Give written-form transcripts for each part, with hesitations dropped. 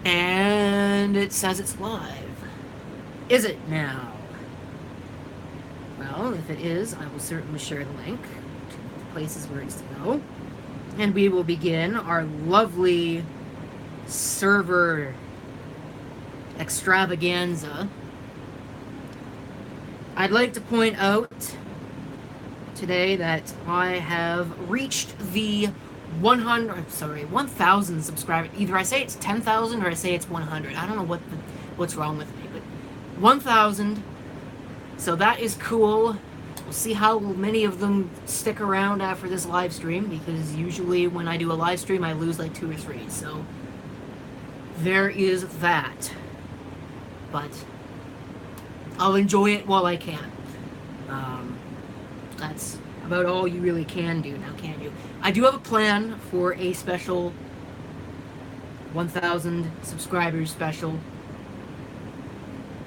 And it says it's live. Is it now? Well, if it is, I will certainly share the link to the places where it's to go. And we will begin our lovely server extravaganza. I'd like to point out today that I have reached the 1,000 subscribers. Either I say it's 10,000 or I say it's 100. I don't know what's wrong with me, but 1,000. So that is cool. We'll see how many of them stick around after this live stream, because usually when I do a live stream, I lose like 2 or 3. So there is that. But I'll enjoy it while I can. That's about all you really can do now, can you? I do have a plan for a special 1,000 subscribers special.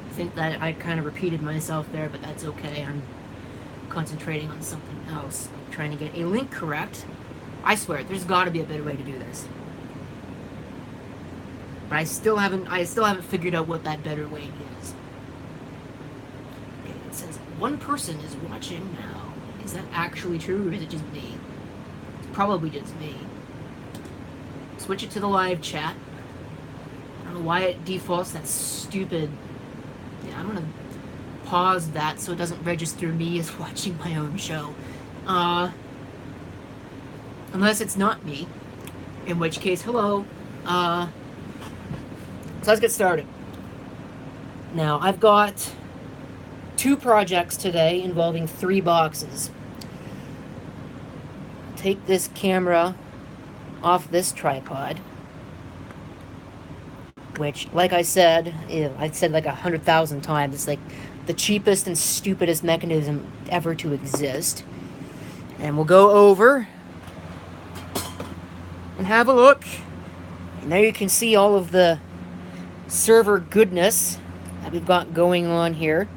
I think that I kind of repeated myself there, but that's okay. I'm concentrating on something else. I'm trying to get a link correct. I swear, there's got to be a better way to do this. But I still haven't figured out what that better way is. Okay, it says one person is watching now. Is that actually true, or is it just me? It's probably just me. Switch it to the live chat. I don't know why it defaults that stupid... Yeah, I'm gonna pause that so it doesn't register me as watching my own show. Unless it's not me. In which case, hello. So let's get started. Now, I've got 2 projects today involving 3 boxes. Take this camera off this tripod, which, like I said like 100,000 times, it's like the cheapest and stupidest mechanism ever to exist. And we'll go over and have a look. And there you can see all of the server goodness that we've got going on here.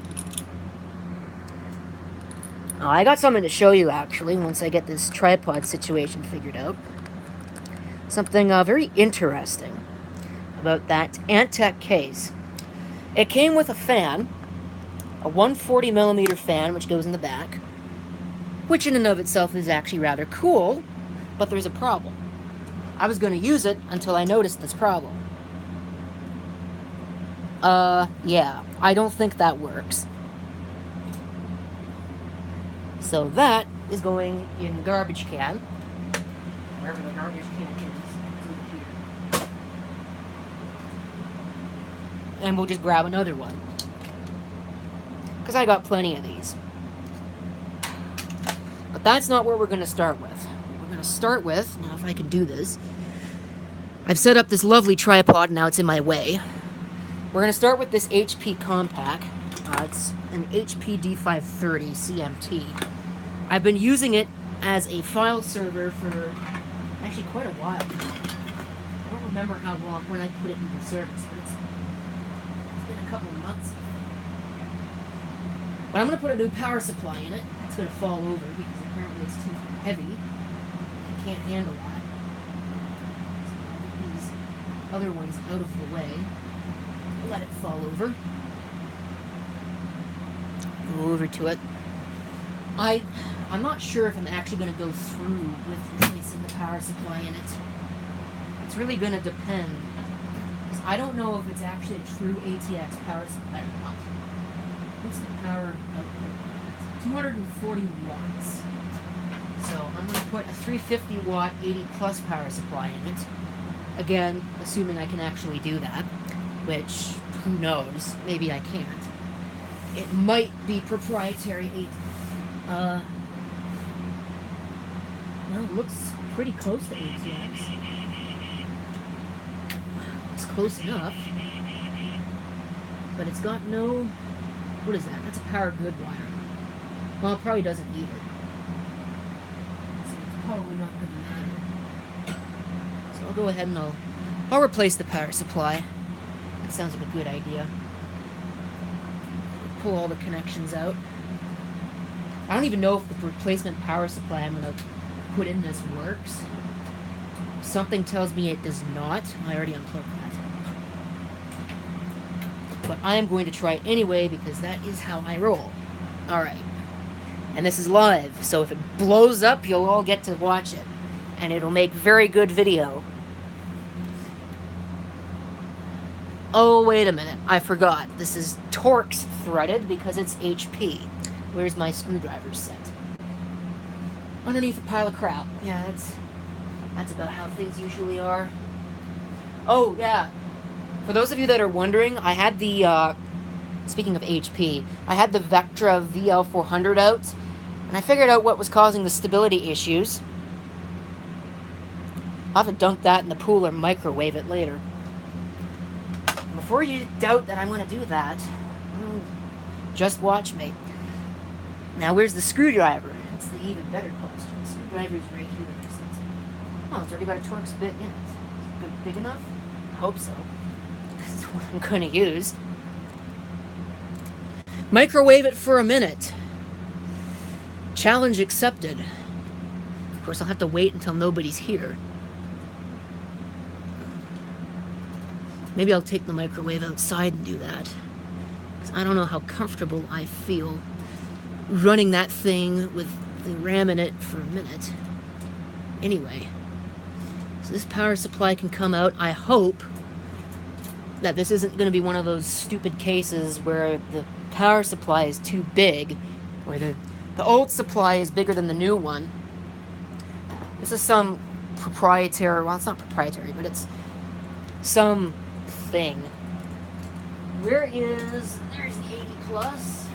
I got something to show you, actually, once I get this tripod situation figured out. Something very interesting about that Antec case. It came with a fan, a 140mm fan, which goes in the back, which in and of itself is actually rather cool, but there's a problem. I was going to use it until I noticed this problem. Yeah, I don't think that works. So that is going in the garbage can. Wherever the garbage can is. Here. And we'll just grab another one. Because I got plenty of these. But that's not where we're going to start with. We're going to start with, now if I can do this, I've set up this lovely tripod, now it's in my way. We're going to start with this HP Compaq. It's an HP D530 CMT. I've been using it as a file server for actually quite a while. I don't remember how long when I put it into service, but it's been a couple of months. But I'm going to put a new power supply in it. It's going to fall over because apparently it's too heavy. I can't handle that. So I'll get these other ones out of the way. Let it fall over. Go over to it. I'm not sure if I'm actually going to go through with replacing the power supply in it. It's really going to depend. Because I don't know if it's actually a true ATX power supply or not. What's the power output? 240 watts. So I'm going to put a 350 watt 80 plus power supply in it. Again, assuming I can actually do that. Which, who knows? Maybe I can't. It might be proprietary. Well, it looks pretty close to ATX. It's close enough. But it's got no... What is that? That's a power good wire. Well, it probably doesn't need it. So it's probably not going to matter. So I'll go ahead and I'll replace the power supply. That sounds like a good idea. Pull all the connections out. I don't even know if the replacement power supply I'm going to put in this works. Something tells me it does not. I already unplugged that. but I am going to try anyway because that is how I roll. Alright. And this is live, so if it blows up, you'll all get to watch it. And it'll make very good video. Oh, wait a minute. I forgot. This is Torx threaded because it's HP. Where's my screwdriver set? Underneath a pile of crap. Yeah, that's about how things usually are. Oh, yeah. For those of you that are wondering, I had the, speaking of HP, I had the Vectra VL400 out, and I figured out what was causing the stability issues. I'll have to dunk that in the pool or microwave it later. Before you doubt that I'm going to do that, just watch me. Now, where's the screwdriver? That's the even better question. The screwdriver's right here. Oh, it's already got a Torx bit in it. Big enough? I hope so. That's what I'm going to use. Microwave it for a minute. Challenge accepted. Of course, I'll have to wait until nobody's here. Maybe I'll take the microwave outside and do that. 'Cause I don't know how comfortable I feel running that thing with the RAM in it for a minute. Anyway, so this power supply can come out. I hope that this isn't going to be one of those stupid cases where the power supply is too big, or the old supply is bigger than the new one. This is some proprietary, well, it's not proprietary, but it's some thing. There's the 80 plus.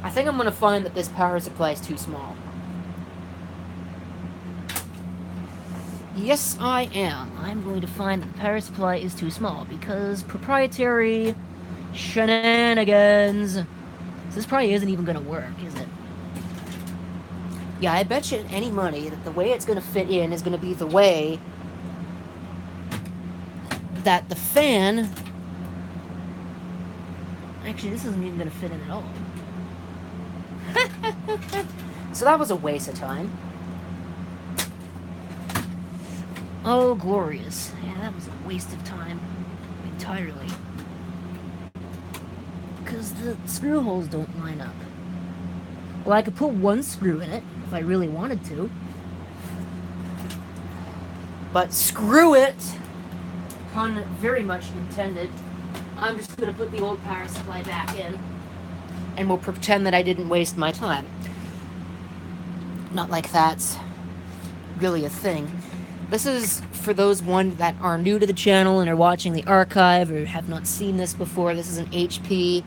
I think I'm going to find that this power supply is too small. Yes, I am. I'm going to find that the power supply is too small because proprietary shenanigans. So this probably isn't even going to work, is it? Yeah, I bet you any money that the way it's going to fit in is going to be the way that the fan... Actually, this isn't even going to fit in at all. So that was a waste of time. Oh, glorious. Yeah, that was a waste of time. Entirely. Because the screw holes don't line up. Well, I could put one screw in it if I really wanted to. But screw it! Pun very much intended. I'm just going to put the old power supply back in. And we'll pretend that I didn't waste my time. Not like that's really a thing. This is for those that are new to the channel and are watching the archive or have not seen this before. This is an HP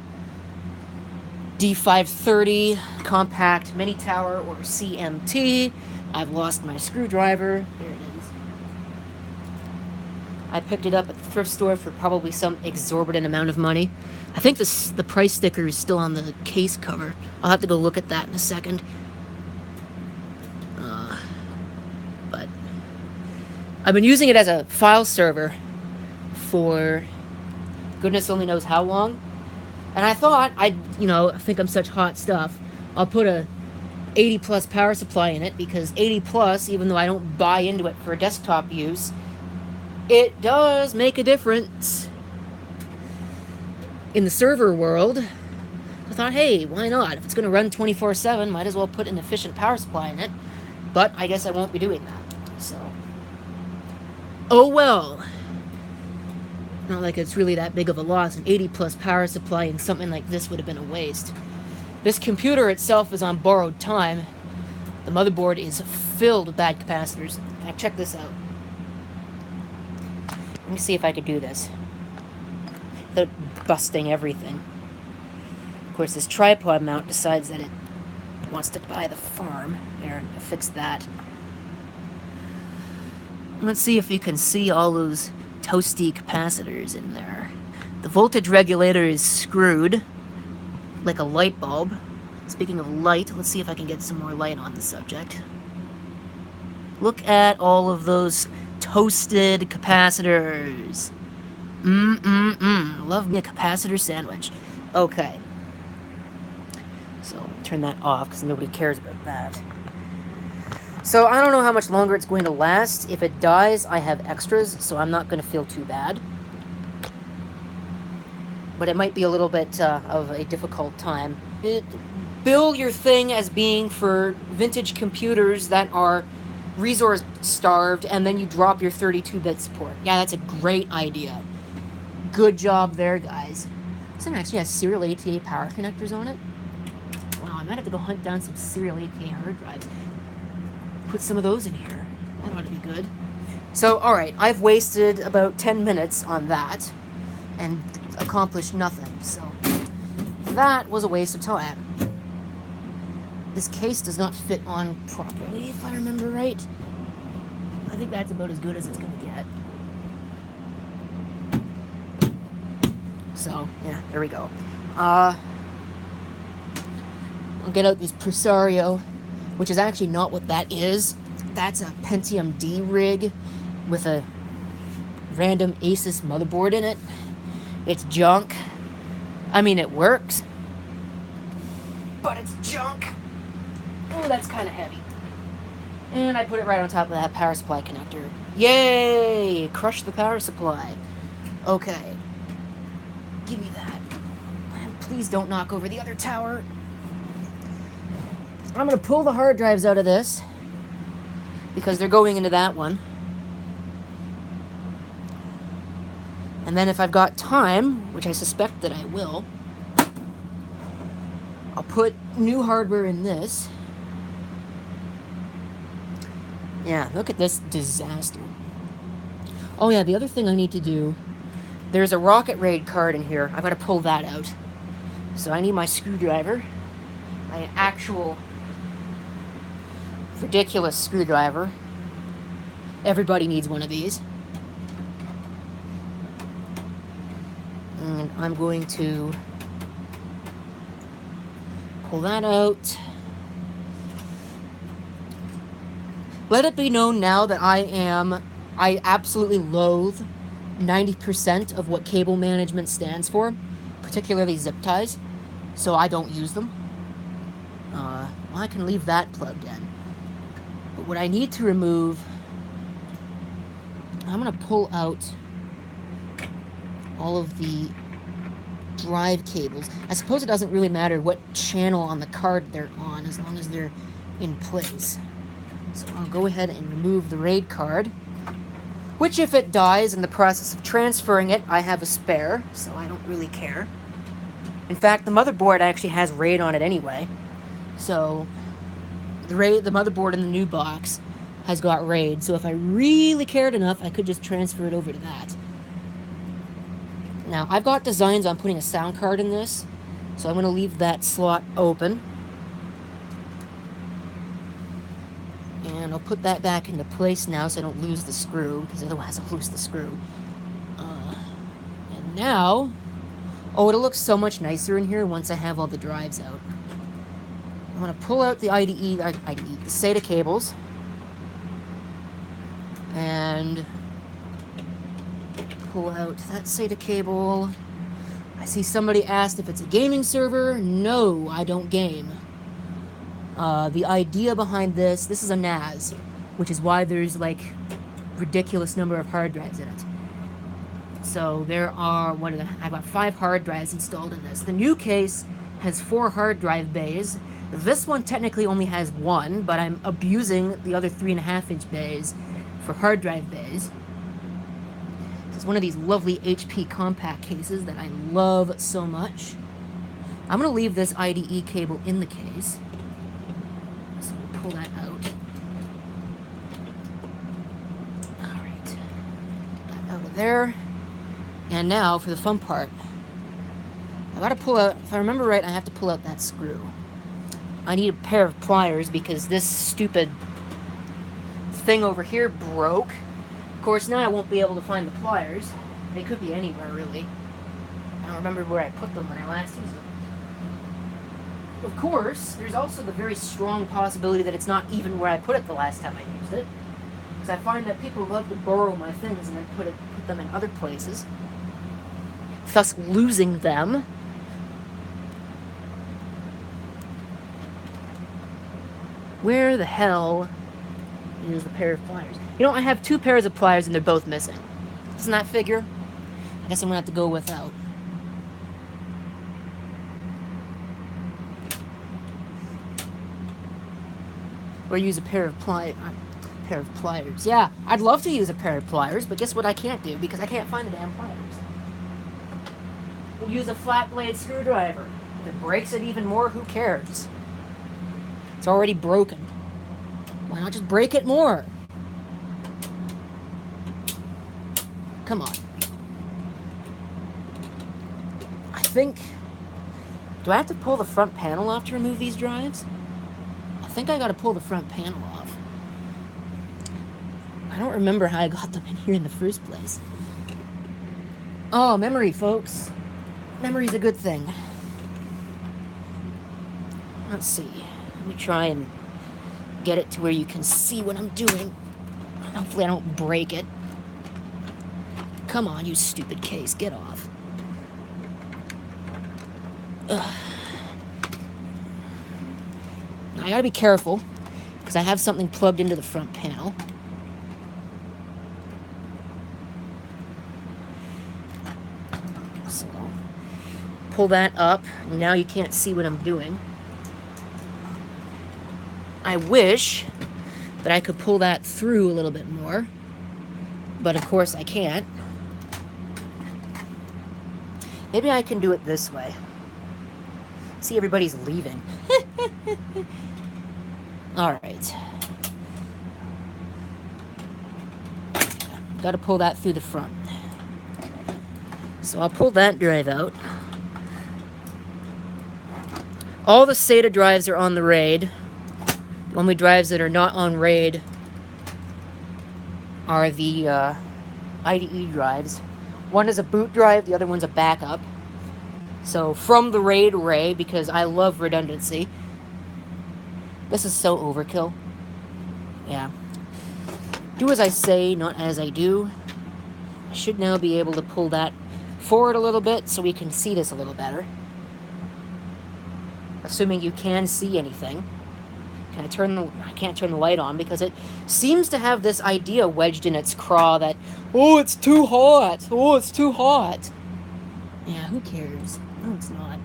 D530 compact mini tower, or CMT. I've lost my screwdriver. There it is. I picked it up at the thrift store for probably some exorbitant amount of money. I think the price sticker is still on the case cover. I'll have to go look at that in a second. But I've been using it as a file server for goodness only knows how long. And I thought I think I'm such hot stuff. I'll put a 80 plus power supply in it because 80 plus, even though I don't buy into it for desktop use, it does make a difference in the server world. I thought, hey, why not? If it's going to run 24/7, might as well put an efficient power supply in it. But I guess I won't be doing that. So, oh well. Not like it's really that big of a loss. An 80 plus power supply and something like this would have been a waste. This computer itself is on borrowed time. The motherboard is filled with bad capacitors. In fact, check this out. Let me see if I could do this without busting everything. Of course, this tripod mount decides that it wants to buy the farm. There, I fixed that. Let's see if you can see all those toasty capacitors in there. The voltage regulator is screwed like a light bulb. Speaking of light, let's see if I can get some more light on the subject. Look at all of those toasted capacitors. Love me a capacitor sandwich. Okay. So, turn that off because nobody cares about that. So, I don't know how much longer it's going to last. If it dies, I have extras, so I'm not going to feel too bad. but it might be a little bit of a difficult time. Bill your thing as being for vintage computers that are resource starved, and then you drop your 32-bit support. Yeah, that's a great idea. Good job there, guys. This thing actually has serial ATA power connectors on it. Wow, I might have to go hunt down some serial ATA hard drives. Put some of those in here. That ought to be good. So, alright, I've wasted about 10 minutes on that and accomplished nothing, so that was a waste of time. This case does not fit on properly, if I remember right. I think that's about as good as it's going to get. So, yeah, there we go. I'll get out this Presario, which is actually not what that is. That's a Pentium D rig with a random Asus motherboard in it. It's junk. I mean, it works, but it's junk. Oh, that's kind of heavy. And I put it right on top of that power supply connector. Yay! Crush the power supply. Okay. Give me that. And please don't knock over the other tower. I'm going to pull the hard drives out of this because they're going into that one. And then if I've got time, which I suspect that I will, I'll put new hardware in this. Yeah, look at this disaster. Oh yeah, the other thing I need to do, there's a Rocket Raid card in here. I've got to pull that out. So I need my screwdriver, my actual ridiculous screwdriver. Everybody needs one of these. And I'm going to pull that out. Let it be known now that I absolutely loathe 90% of what cable management stands for, particularly zip ties, so I don't use them. Well, I can leave that plugged in. But what I need to remove, I'm going to pull out all of the drive cables. I suppose it doesn't really matter what channel on the card they're on, as long as they're in place. So I'll go ahead and remove the RAID card, which if it dies in the process of transferring it, I have a spare, so I don't really care. In fact, the motherboard actually has RAID on it anyway, so the motherboard in the new box has got RAID, so if I really cared enough, I could just transfer it over to that. Now, I've got designs on putting a sound card in this, so I'm going to leave that slot open. And I'll put that back into place now so I don't lose the screw, because otherwise I'll lose the screw. And now, oh, it'll look so much nicer in here once I have all the drives out. I'm going to pull out the the SATA cables, and pull out that SATA cable. I see somebody asked if it's a gaming server. No, I don't game. The idea behind this is a NAS, which is why there's like ridiculous number of hard drives in it. So there are, I've got 5 hard drives installed in this. The new case has 4 hard drive bays. This one technically only has 1, but I'm abusing the other 3.5-inch bays for hard drive bays. This is one of these lovely HP compact cases that I love so much. I'm going to leave this IDE cable in the case. So we'll pull that out. Alright. Get that out of there. And now for the fun part. I gotta pull out, if I remember right, I have to pull out that screw. I need a pair of pliers because this stupid thing over here broke. Of course, now I won't be able to find the pliers. They could be anywhere, really. I don't remember where I put them when I last used them. Of course, there's also the very strong possibility that it's not even where I put it the last time I used it. Because I find that people love to borrow my things and then put them in other places, thus losing them. Where the hell is the pair of pliers? You know, I have 2 pairs of pliers and they're both missing. Doesn't that figure? I guess I'm gonna have to go without. Or use a pair of pliers. Yeah, I'd love to use a pair of pliers, but guess what I can't do? Because I can't find the damn pliers. We'll use a flat blade screwdriver. If it breaks it even more, who cares? It's already broken. Why not just break it more? Come on. I think... Do I have to pull the front panel off to remove these drives? I think I gotta pull the front panel off. I don't remember how I got them in here in the first place. Oh, memory, folks. Memory's a good thing. Let's see. Let me try and get it to where you can see what I'm doing. Hopefully I don't break it. Come on, you stupid case. Get off. Ugh. Now, I gotta be careful, because I have something plugged into the front panel. So, pull that up. Now you can't see what I'm doing. I wish that I could pull that through a little bit more, but of course I can't. Maybe I can do it this way. See, everybody's leaving. Alright. Gotta pull that through the front. So I'll pull that drive out. All the SATA drives are on the RAID. The only drives that are not on RAID are the IDE drives. One is a boot drive, the other one's a backup. So from the RAID array, because I love redundancy. This is so overkill. Yeah. Do as I say, not as I do. I should now be able to pull that forward a little bit so we can see this a little better. Assuming you can see anything. I can't turn the light on because it seems to have this idea wedged in its craw that, oh, it's too hot. Oh, it's too hot. Yeah, who cares? No, it's not.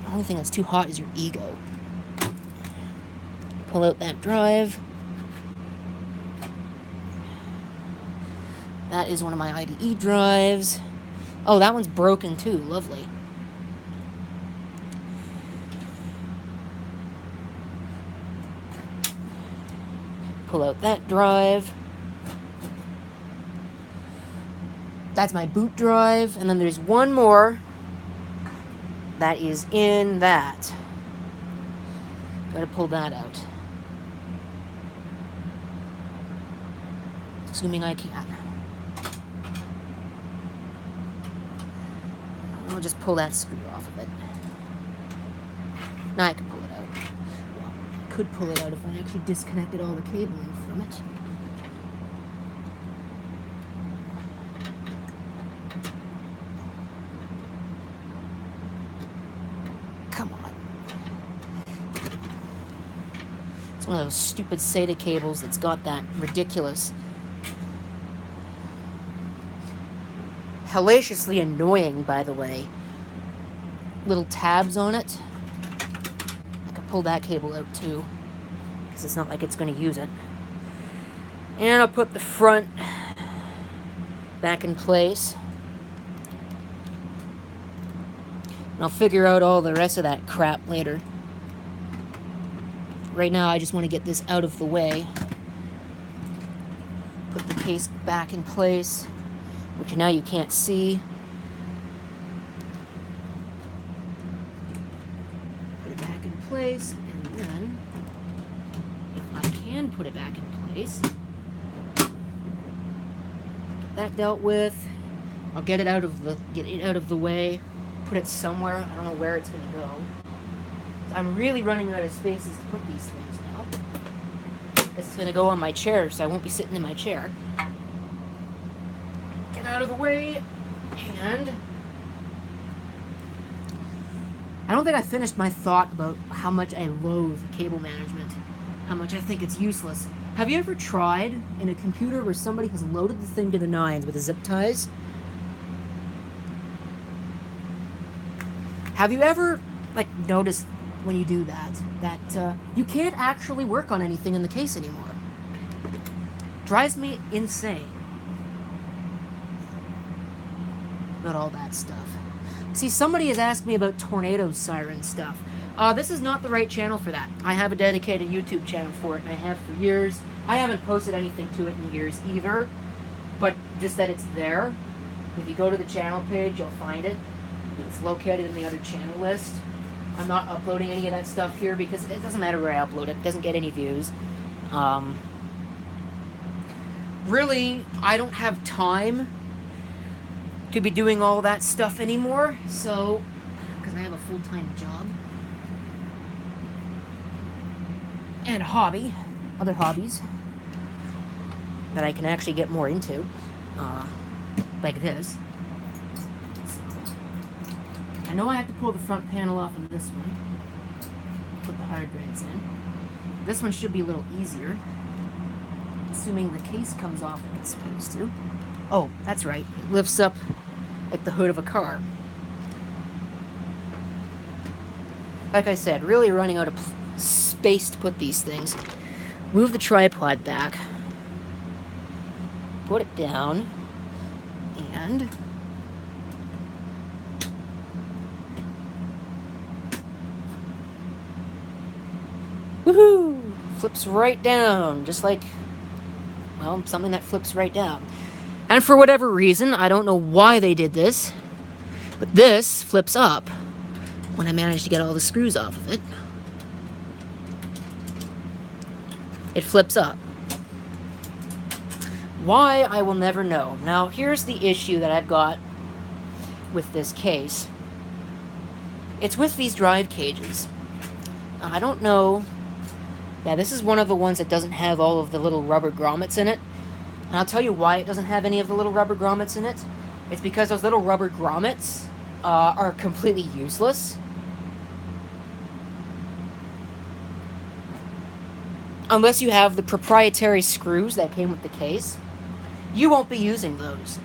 The only thing that's too hot is your ego. Pull out that drive. That is one of my IDE drives. Oh, that one's broken too. Lovely. Pull out that drive. That's my boot drive. And then there's one more that is in that. Gotta pull that out. Assuming I can. I'll just pull that screw off of it. Now I can pull it out. Well, I could pull it out if I actually disconnected all the cabling from it. Come on. It's one of those stupid SATA cables that's got that ridiculous, hellaciously annoying, by the way, little tabs on it. I can pull that cable out too, because it's not like it's going to use it. And I'll put the front back in place. And I'll figure out all the rest of that crap later. Right now, I just want to get this out of the way. Put the case back in place, which now you can't see. Put it back in place, and then, if I can put it back in place, that dealt with. I'll get it out of the way, put it somewhere. I don't know where it's gonna go. I'm really running out of spaces to put these things now. This is gonna go on my chair, so I won't be sitting in my chair. Get out of the way, and I don't think I finished my thought about how much I loathe cable management, how much I think it's useless. Have you ever tried in a computer where somebody has loaded the thing to the nines with the zip ties? Have you ever, like, noticed when you do that. That you can't actually work on anything in the case anymore. Drives me insane. About all that stuff. See, somebody has asked me about tornado siren stuff. This is not the right channel for that. I have a dedicated YouTube channel for it, and I have for years. I haven't posted anything to it in years either, but just that it's there. If you go to the channel page, you'll find it. It's located in the other channel list. I'm not uploading any of that stuff here because it doesn't matter where I upload it. It doesn't get any views. Really, I don't have time to be doing all that stuff anymore, so, because I have a full-time job and a hobby, other hobbies that I can actually get more into, like this. I know I have to pull the front panel off of this one, put the hard drives in. This one should be a little easier, assuming the case comes off like it's supposed to. Oh, that's right, it lifts up like the hood of a car. Like I said, really running out of space to put these things. Move the tripod back, put it down, and woohoo! Flips right down, just like, well, something that flips right down. And for whatever reason, I don't know why they did this, but this flips up when I manage to get all the screws off of it. It flips up. Why, I will never know. Now, here's the issue that I've got with this case. It's with these drive cages. I don't know. Yeah, this is one of the ones that doesn't have all of the little rubber grommets in it. And I'll tell you why it doesn't have any of the little rubber grommets in it. It's because those little rubber grommets are completely useless. Unless you have the proprietary screws that came with the case, you won't be using those.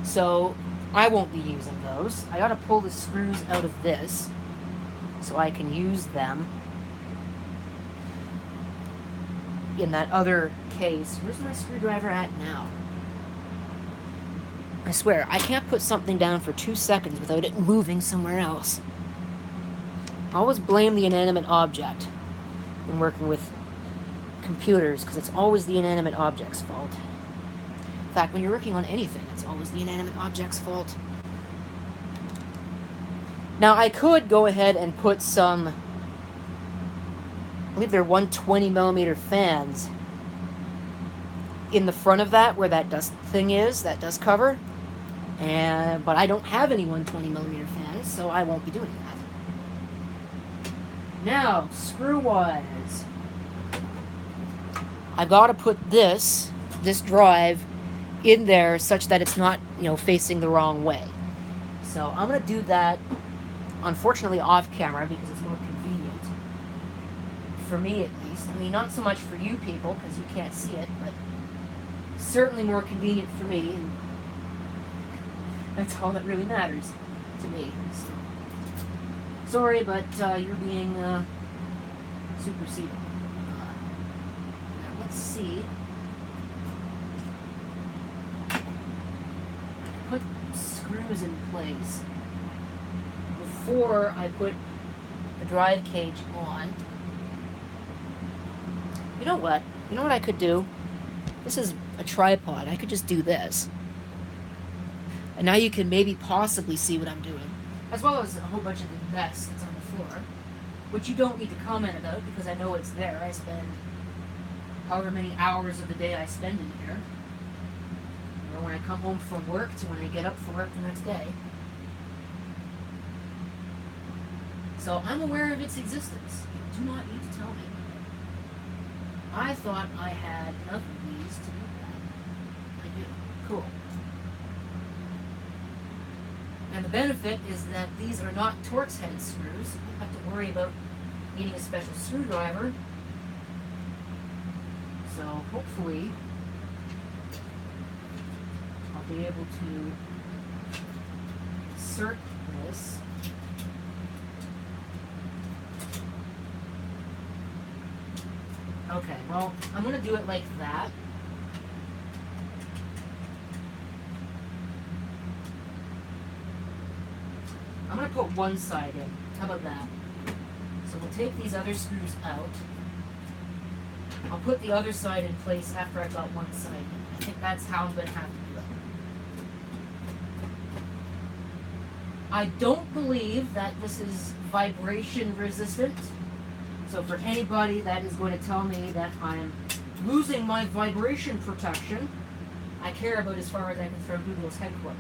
So, I won't be using those. I gotta pull the screws out of this so I can use them in that other case. Where's my screwdriver at now? I swear, I can't put something down for 2 seconds without it moving somewhere else. I always blame the inanimate object when working with computers, because it's always the inanimate object's fault. In fact, when you're working on anything, it's always the inanimate object's fault. Now, I could go ahead and put some, I believe they're 120mm fans in the front of that, where that dust thing is, that dust cover. But I don't have any 120mm fans, so I won't be doing that. Now, screw-wise, I've got to put this drive in there such that it's not, facing the wrong way. So I'm going to do that, unfortunately, off camera because it's more convenient. For me, at least. I mean, not so much for you people because you can't see it, but certainly more convenient for me. And that's all that really matters to me. So, sorry, but you're being superseded. Let's see. Put screws in place before I put the drive cage on. You know what? You know what I could do? This is a tripod. I could just do this. And now you can maybe possibly see what I'm doing. As well as a whole bunch of the mess that's on the floor. Which you don't need to comment about because I know it's there. I spend however many hours of the day I spend in here. When I come home from work to when I get up for work the next day. So I'm aware of its existence. You do not need to tell me. I thought I had enough of these to do that. I do. Cool. And the benefit is that these are not Torx head screws. You don't have to worry about needing a special screwdriver. So hopefully I'll be able to insert this Okay, well, I'm going to do it like that. I'm going to put one side in. How about that? So we'll take these other screws out. I'll put the other side in place after I've got one side in. I think that's how I'm going to have to do it. I don't believe that this is vibration resistant. So for anybody that is going to tell me that I'm losing my vibration protection, I care about as far as I can throw Google's headquarters.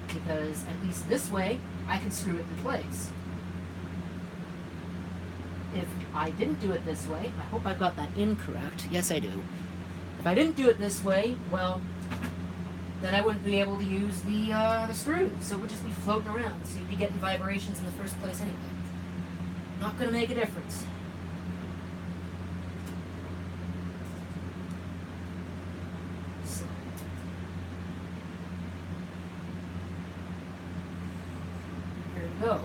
Because at least this way, I can screw it in place. If I didn't do it this way, I hope I've got that incorrect. Yes, I do. If I didn't do it this way, well, then I wouldn't be able to use the screws. So it would just be floating around. So you'd be getting vibrations in the first place anyway. Not going to make a difference. So. Here we go.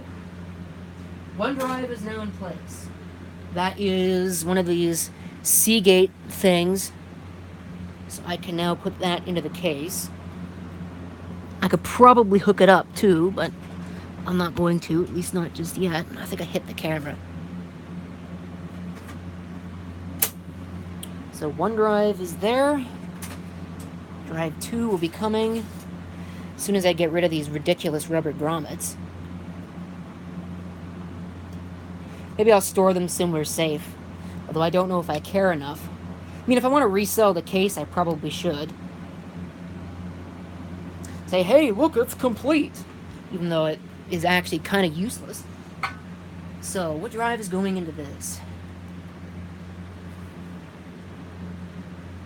OneDrive is now in place. That is one of these Seagate things. So I can now put that into the case. I could probably hook it up too, but I'm not going to, at least not just yet. I think I hit the camera. So OneDrive is there. Drive 2 will be coming as soon as I get rid of these ridiculous rubber grommets. Maybe I'll store them somewhere safe, although I don't know if I care enough. I mean, if I want to resell the case, I probably should. Say, hey, look, it's complete. Even though it is actually kind of useless. So, what drive is going into this?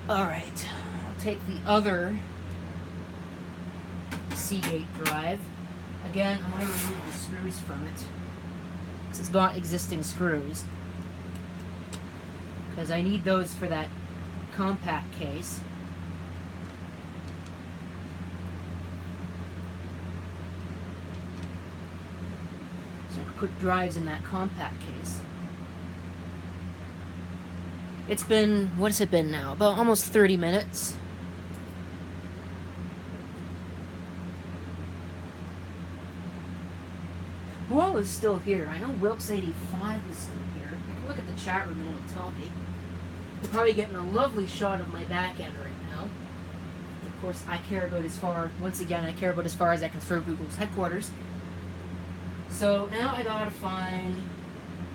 Alright, I'll take the other Seagate drive. Again, I'm going to remove the screws from it. Because it's got existing screws. Because I need those for that compact case. Put drives in that compact case. It's been, what has it been now? About almost 30 minutes. Who all is still here? I know Wilkes85 is still here. I can look at the chat room and it'll tell me. You're probably getting a lovely shot of my back end right now. Of course, I care about as far, once again, I care about as far as I can throw Google's headquarters. So now I gotta find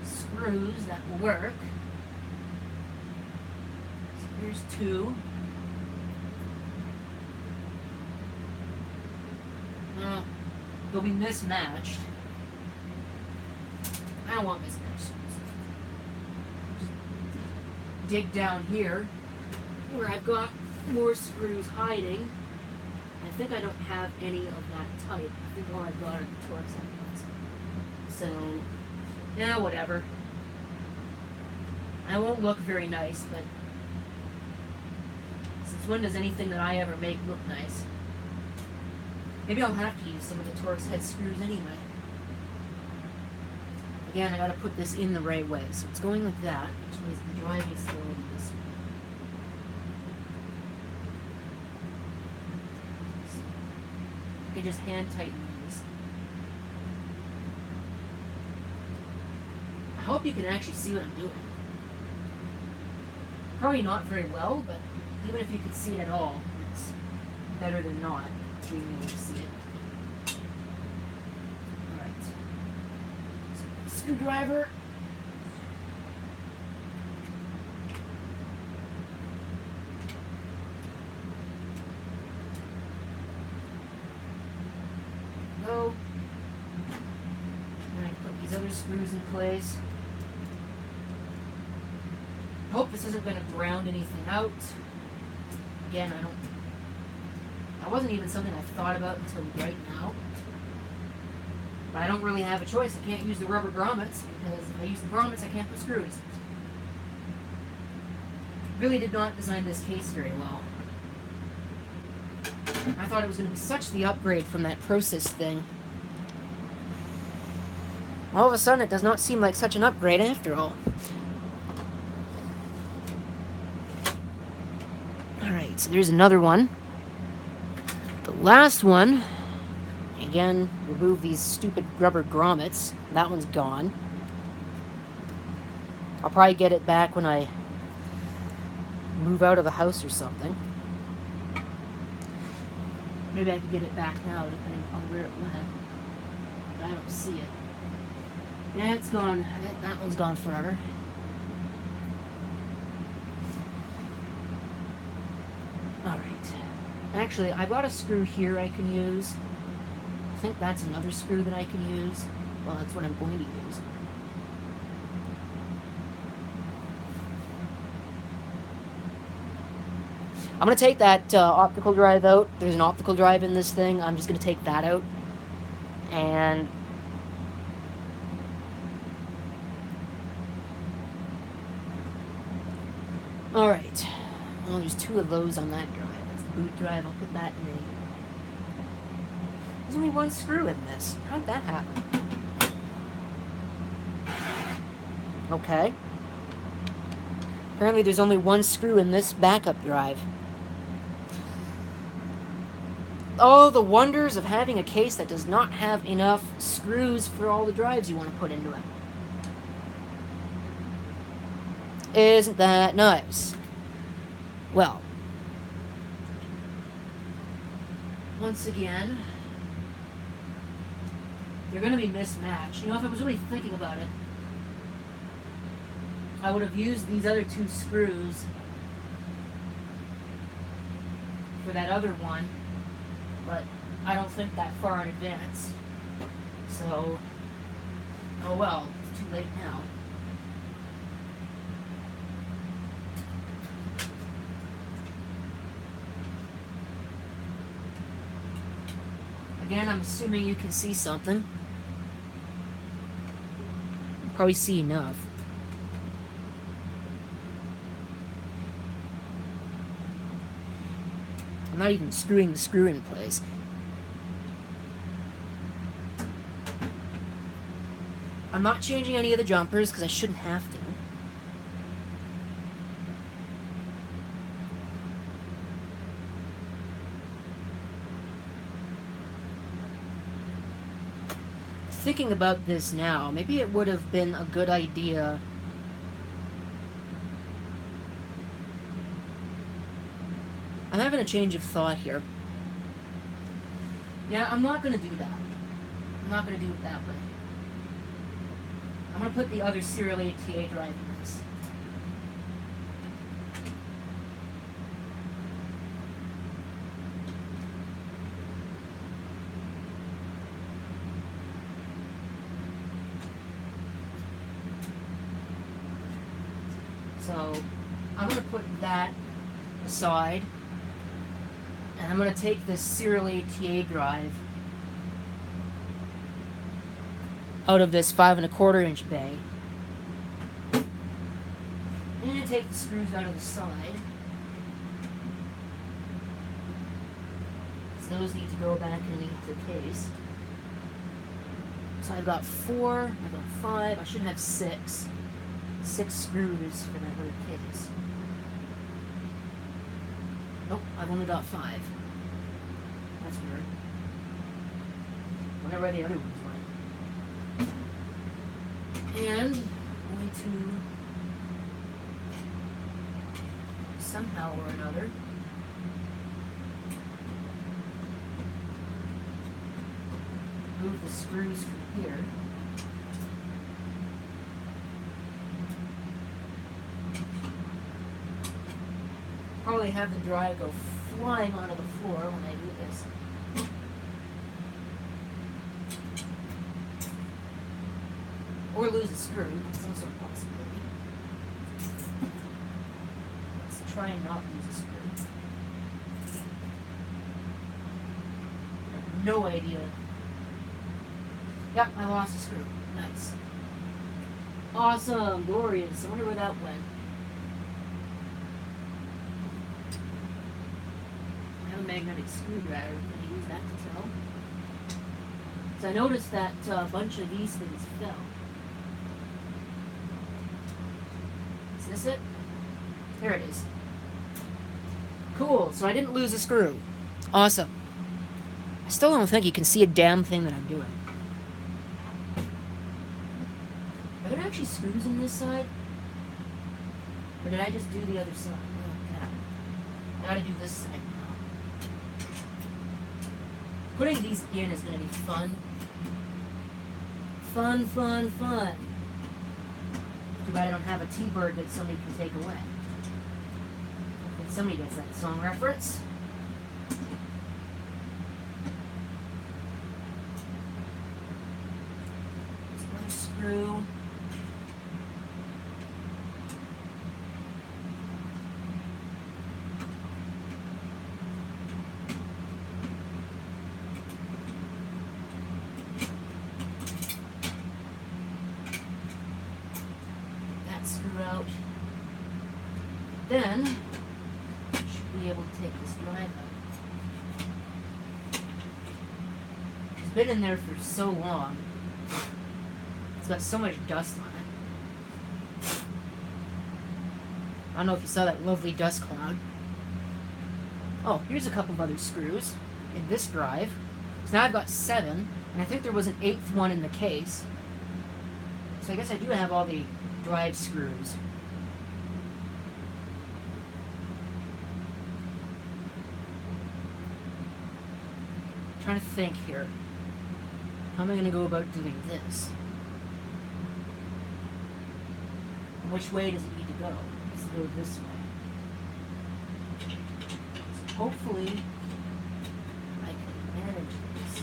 screws that will work. So here's 2. They'll be mismatched. I don't want mismatched screws. Just dig down here where I've got more screws hiding. I think I don't have any of that type. I think all I've got are the Torx headphones. So, yeah, whatever. I won't look very nice, but since when does anything that I ever make look nice? Maybe I'll have to use some of the Torx head screws anyway. Again, I gotta put this in the right way. So it's going like that, which means the drive is going this way. So I can just hand tighten these. I hope you can actually see what I'm doing. Probably not very well, but even if you could see it at all, it's better than not being able to see it. Alright. So, screwdriver. Go. And I put these other screws in place. Hope this isn't going to ground anything out. Again, that wasn't even something I thought about until right now. But I don't really have a choice. I can't use the rubber grommets, because if I use the grommets, I can't put screws. Really did not design this case very well. I thought it was going to be such the upgrade from that Process thing. All of a sudden, it does not seem like such an upgrade after all. so there's another one. The last one, again, remove these stupid rubber grommets. That one's gone. I'll probably get it back when I move out of the house or something. Maybe I could get it back now, depending on where it went. But I don't see it. Yeah, it's gone. That one's gone forever. Alright. Actually, I've got a screw here I can use. I think that's another screw that I can use. Well, that's what I'm going to use. I'm going to take that optical drive out. There's an optical drive in this thing. I'm just going to take that out. And alright. Well, there's two of those on that drive. That's the boot drive. I'll put that in. There's only one screw in this. How'd that happen? Okay. Apparently there's only one screw in this backup drive. Oh, the wonders of having a case that does not have enough screws for all the drives you want to put into it. Isn't that nice? Well, once again, they're going to be mismatched. You know, if I was really thinking about it, I would have used these other two screws for that other one, but I don't think that far in advance. So, oh well, it's too late now. Again, I'm assuming you can see something. You probably see enough. I'm not even screwing the screw in place. I'm not changing any of the jumpers because I shouldn't have to. Thinking about this now, maybe it would have been a good idea I'm having a change of thought here. Yeah, I'm not going to do that. I'm not going to do it that way. I'm going to put the other serial ATA drive in this. So, I'm going to put that aside. And I'm going to take this serial ATA drive out of this 5 1/4 inch bay. I'm going to take the screws out of the side. So those need to go back into the case. So I've got 4, I've got 5, I should have 6. 6 screws for that little case. Nope, I've only got 5. That's weird. Wonder where the other ones went. And I'm going to somehow or another move the screws from here. Probably have the drive go flying onto the floor when I do this. Or lose a screw. That's also a possibility. Let's try and not lose a screw. I have no idea. Yep, I lost a screw. Nice. Awesome. Glorious. I wonder where that went. Magnetic screwdriver. I'm going to use that to tell. So I noticed that a bunch of these things fell. Is this it? There it is. Cool, so I didn't lose a screw. Awesome. I still don't think you can see a damn thing that I'm doing. Are there actually screws in this side? Or did I just do the other side? Oh, crap. I gotta do this side now. Putting these in is gonna be fun. Fun, fun, fun. Too bad I don't have a T-Bird that somebody can take away. If somebody gets that song reference. There's another screw. Out. Then I should be able to take this drive out. It's been in there for so long. It's got so much dust on it. I don't know if you saw that lovely dust cloud. Oh, here's a couple of other screws in this drive. So now I've got 7, and I think there was an 8th one in the case. So I guess I do have all the drive screws. I'm trying to think here. How am I going to go about doing this? And which way does it need to go? Let's go this way. So hopefully I can manage this.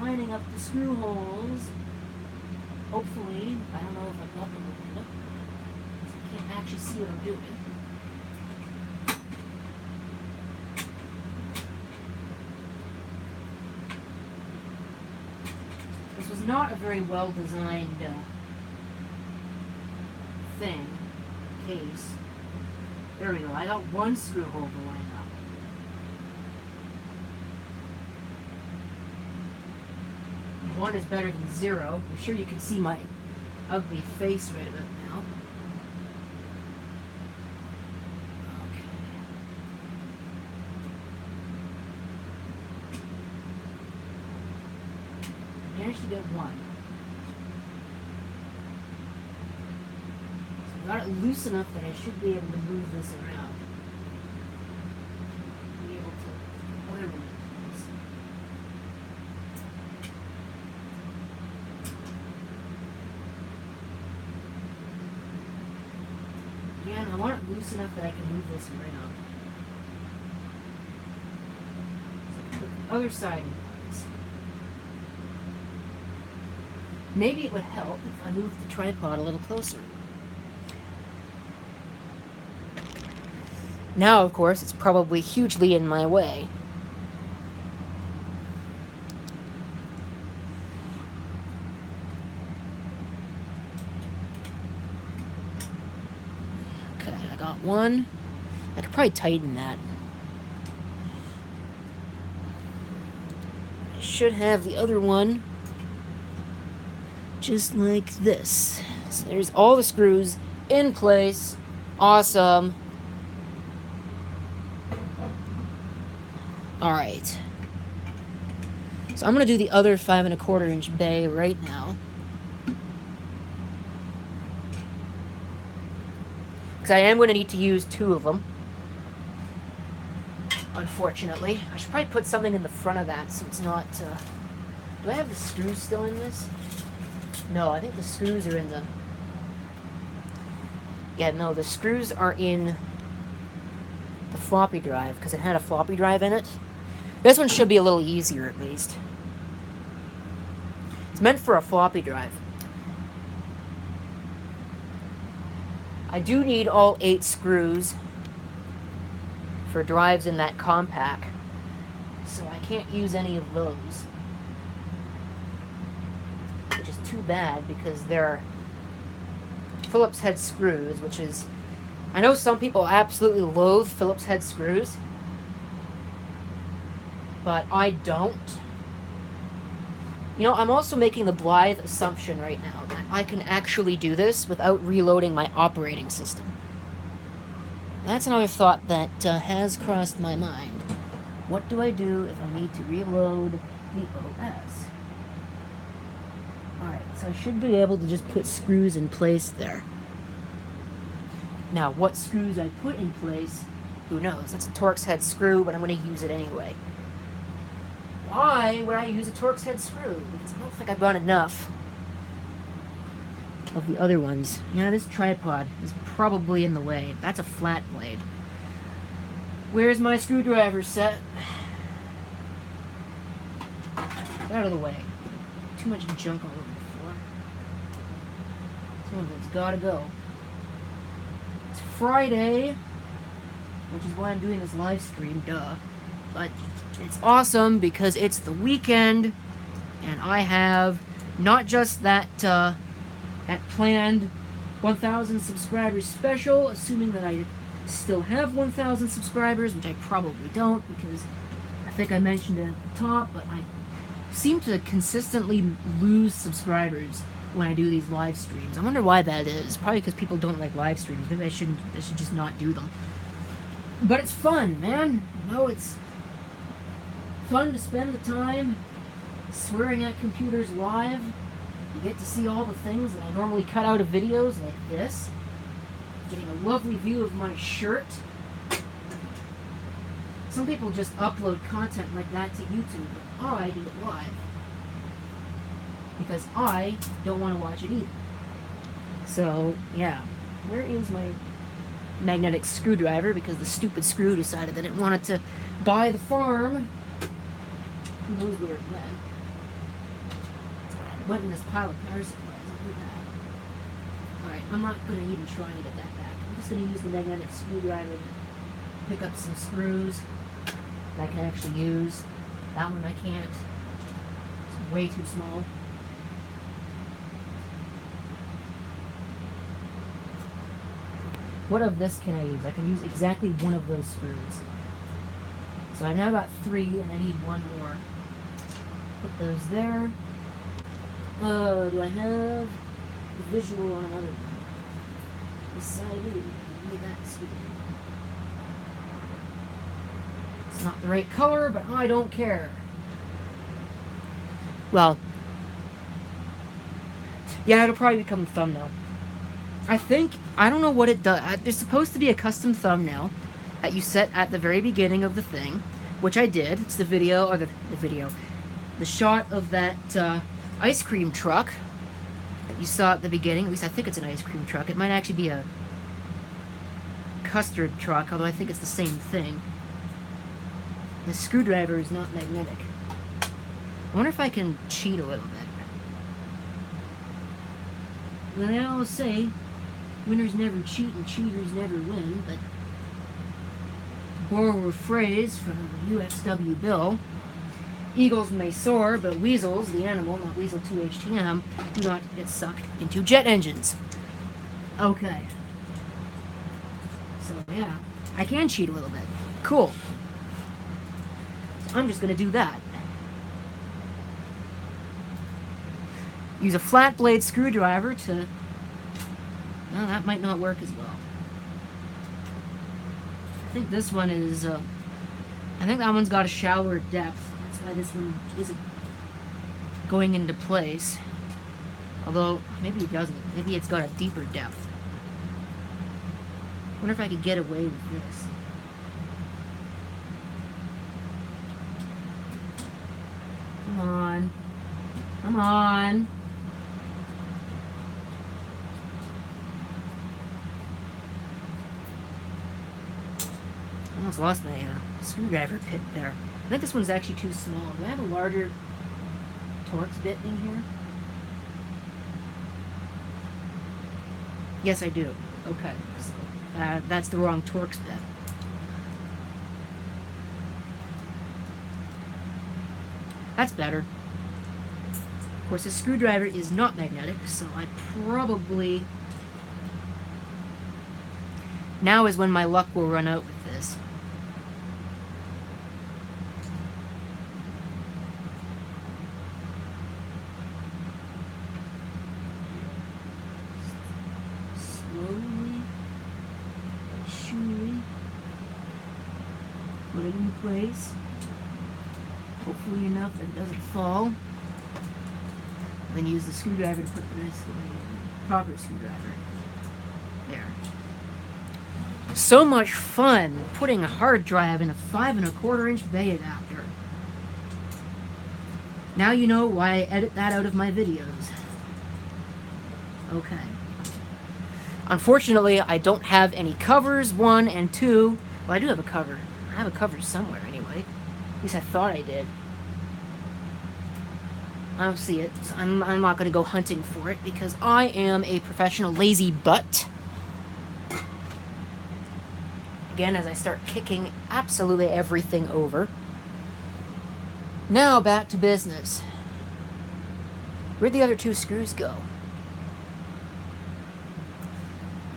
Lining up the screw holes. Hopefully, I don't know if I've got them lined up. I can't actually see what I'm doing. This was not a very well designed case. There we go. I got one screw hole to line up. One is better than 0. I'm sure you can see my ugly face right about now. Okay. Managed to get one. So I got it loose enough that I should be able to move this around. Be able to whatever. Again, I want it loose enough that I can move this around. So put the other side in place. Maybe it would help if I moved the tripod a little closer. Now, of course, it's probably hugely in my way. One. I could probably tighten that. I should have the other one just like this. So there's all the screws in place. Awesome. Alright. So I'm going to do the other 5 1/4 inch bay right now. I am going to need to use 2 of them, unfortunately. I should probably put something in the front of that so it's not... Do I have the screws still in this? No, I think the screws are in the... Yeah, no, the screws are in the floppy drive, because it had a floppy drive in it. This one should be a little easier, at least. It's meant for a floppy drive. I do need all 8 screws for drives in that compact, so I can't use any of those, which is too bad because they're Phillips head screws, which is... I know some people absolutely loathe Phillips head screws, but I don't. You know, I'm also making the blithe assumption right now that I can actually do this without reloading my operating system. That's another thought that has crossed my mind. What do I do if I need to reload the OS? Alright, so I should be able to just put screws in place there. Now, what screws I put in place, who knows? That's a Torx head screw, but I'm going to use it anyway. Why would I use a Torx head screw? Because I don't think I've got enough of the other ones. Yeah, this tripod is probably in the way. That's a flat blade. Where's my screwdriver set? Get out of the way. Too much junk all over the floor. Some of it's gotta go. It's Friday, which is why I'm doing this live stream, duh. But it's awesome because it's the weekend, and I have not just that planned 1,000 subscribers special, assuming that I still have 1,000 subscribers, which I probably don't, because I think I mentioned it at the top, but I seem to consistently lose subscribers when I do these live streams. I wonder why that is. Probably because people don't like live streams. Maybe I should just not do them. But it's fun, man. You know, it's fun to spend the time swearing at computers live. You get to see all the things that I normally cut out of videos like this. Getting a lovely view of my shirt. Some people just upload content like that to YouTube, but I do it live. Because I don't want to watch it either. So, yeah. Where is my magnetic screwdriver? Because the stupid screw decided that it wanted to buy the farm. Who knows where it went? It went in this pile of power supplies. Look at that. Alright, I'm not going to even try to get that back. I'm just going to use the magnetic screwdriver to pick up some screws that I can actually use. That one I can't. It's way too small. What of this can I use? I can use exactly one of those screws. So I've now got 3 and I need 1 more. Put those there. Do I have a visual on another one? Yes, I do. Need that screw. It's not the right color, but I don't care. Well, yeah, it'll probably become a thumbnail. I don't know what it does. There's supposed to be a custom thumbnail that you set at the very beginning of the thing, which I did. It's the video, or the shot of that ice cream truck that you saw at the beginning. At least I think it's an ice cream truck. It might actually be a custard truck, although I think it's the same thing. The screwdriver is not magnetic. I wonder if I can cheat a little bit. Well, they always say, winners never cheat and cheaters never win, but to borrow a phrase from UXW Bill, eagles may soar, but weasels, the animal, not Weasel 2HTM, do not get sucked into jet engines. Okay. So, yeah, I can cheat a little bit. Cool. So I'm just going to do that. Use a flat blade screwdriver to... Well, that might not work as well. I think this one is... I think that one's got a shallower depth. That's why this one isn't going into place. Although, maybe it doesn't. Maybe it's got a deeper depth. I wonder if I could get away with this. Come on. Come on. I almost lost my screwdriver pit there. I think this one's actually too small. Do I have a larger Torx bit in here? Yes, I do. Okay. So, that's the wrong Torx bit. That's better. Of course, the screwdriver is not magnetic, so I probably... Now is when my luck will run out with this. it in place. Hopefully enough that it doesn't fall. Then use the screwdriver to put this proper screwdriver. There. So much fun putting a hard drive in a 5 1/4 inch bay adapter. Now you know why I edit that out of my videos. Okay. Unfortunately, I don't have any covers, 1 and 2. Well, I do have a cover. I have a cover somewhere anyway. At least I thought I did. I don't see it. So I'm not going to go hunting for it because I am a professional lazy butt. Again, as I start kicking absolutely everything over. Now back to business. Where'd the other 2 screws go?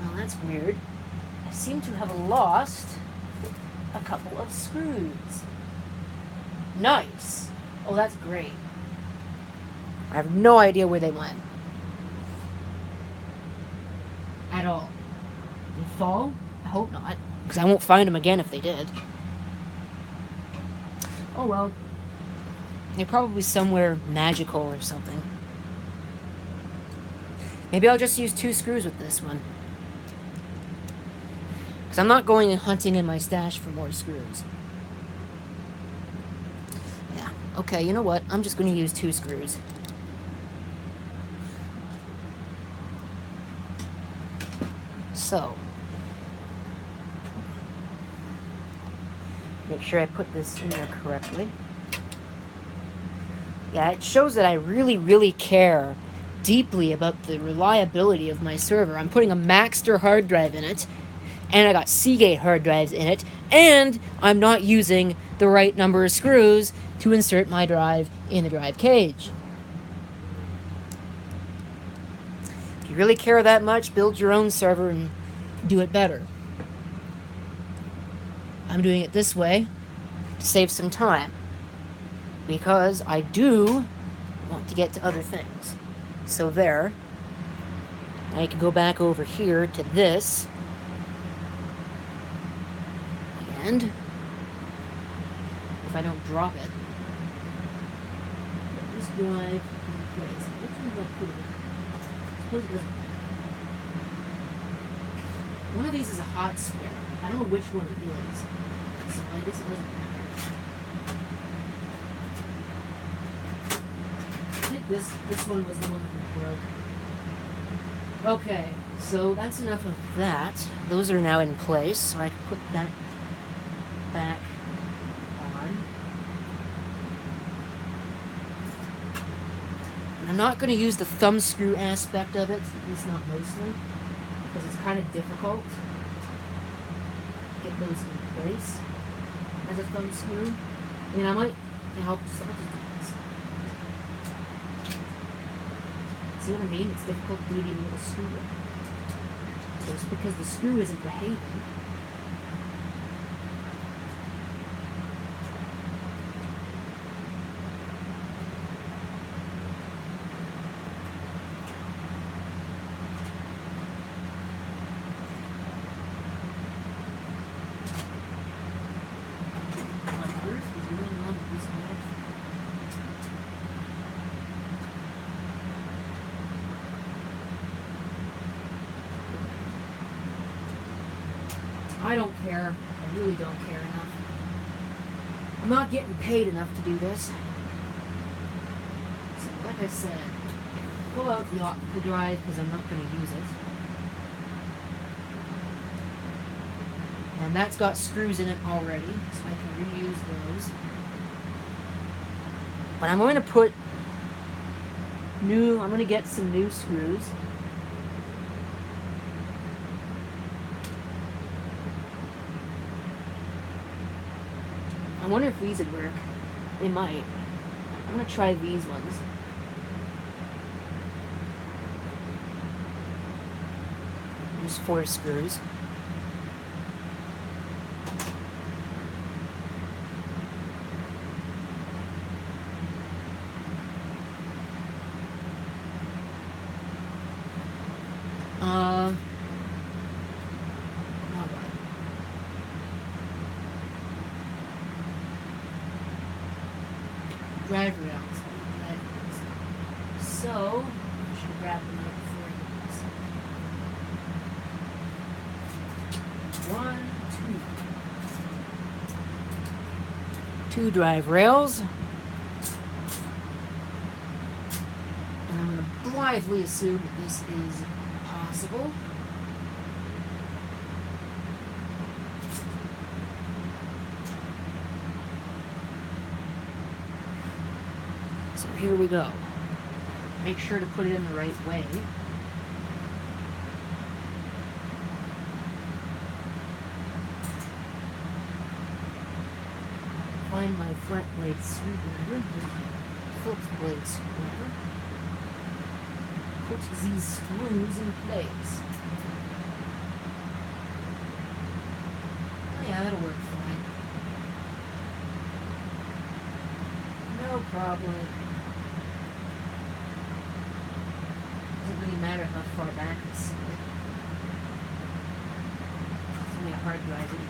Well, that's weird. I seem to have lost a couple of screws. Nice. Oh, that's great. I have no idea where they went. At all. Did they fall? I hope not. Because I won't find them again if they did. Oh well. They're probably somewhere magical or something. Maybe I'll just use 2 screws with this one. Because I'm not going and hunting in my stash for more screws. Yeah. Okay, you know what? I'm just going to use 2 screws. So, make sure I put this in there correctly. Yeah, it shows that I really, really care deeply about the reliability of my server. I'm putting a Maxter hard drive in it, and I got Seagate hard drives in it, and I'm not using the right number of screws to insert my drive in the drive cage. If you really care that much, build your own server and do it better. I'm doing it this way to save some time because I do want to get to other things. So there. I can go back over here to this. And if I don't drop it, put this drive in place. Which one do I put it in? Suppose it doesn't. One of these is a hot square. I don't know which one it is. So I guess it doesn't matter. I think this one was the one that broke. Okay, so that's enough of that. Those are now in place, so I can put that back on. And I'm not going to use the thumb screw aspect of it, at least not mostly, because it's kind of difficult to get those in place as a thumb screw. I mean, I might help some of the things. See what I mean? It's difficult to do it even with a screw. So it's because the screw isn't behaving. I don't care. I really don't care enough. I'm not getting paid enough to do this. So, like I said, pull out the drive because I'm not going to use it. And that's got screws in it already, so I can reuse those. But I'm going to put I'm going to get some new screws. I wonder if these would work. They might. I'm going to try these ones. There's 4 screws. drive rails. So, I should grab them out before I do this. 1, 2. 2 drive rails. And I'm going to blithely assume that this is possible. So here we go. Make sure to put it in the right way. Find my flat blade screwdriver, flip blade screwdriver. Put these screws in place. Oh yeah, that'll work fine. No problem. Doesn't really matter how far back it's. It's only a hard drive anyway.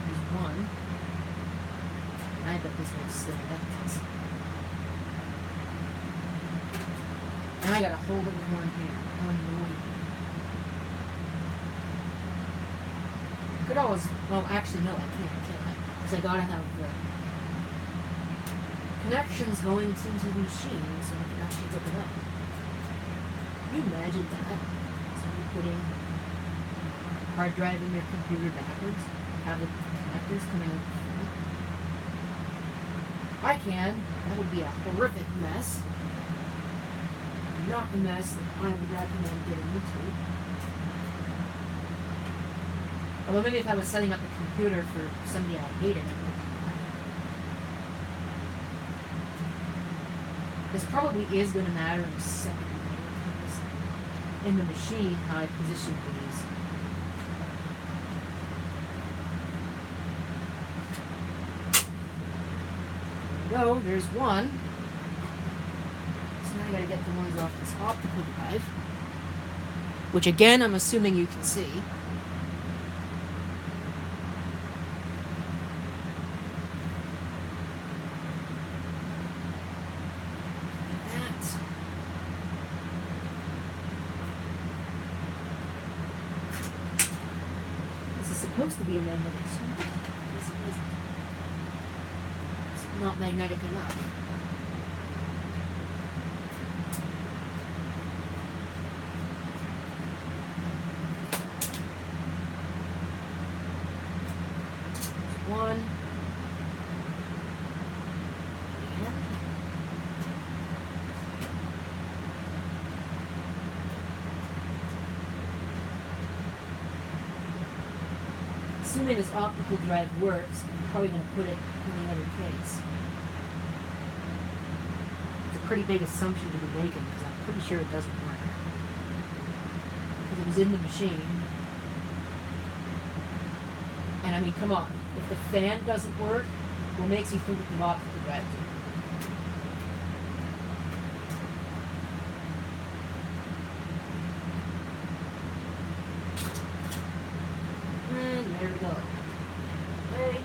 There's one. I bet this one's still that. And I gotta hold it with one hand. Could always, well, actually, no, I can't, because I gotta have the connections going into the machine so I can actually hook it up. Can you imagine that? So you're putting hard drive in your computer backwards, have the connectors coming out the front. I can. That would be a horrific mess. Not the mess that I would recommend getting into. Although maybe if I was setting up a computer for somebody I hated, this probably is going to matter in a second. In the machine, how I position these. There we go, there's one. I gotta get the ones off this optical drive, which again I'm assuming you can see. That. This is supposed to be a magnetic circuit. This isn't. It's not magnetic enough. One. Assuming this optical drive works, I'm probably going to put it in the other case. It's a pretty big assumption to be making because I'm pretty sure it doesn't work. Because it was in the machine. And I mean, come on. If the fan doesn't work, what makes you think that the optical drive do? And there we go. Okay.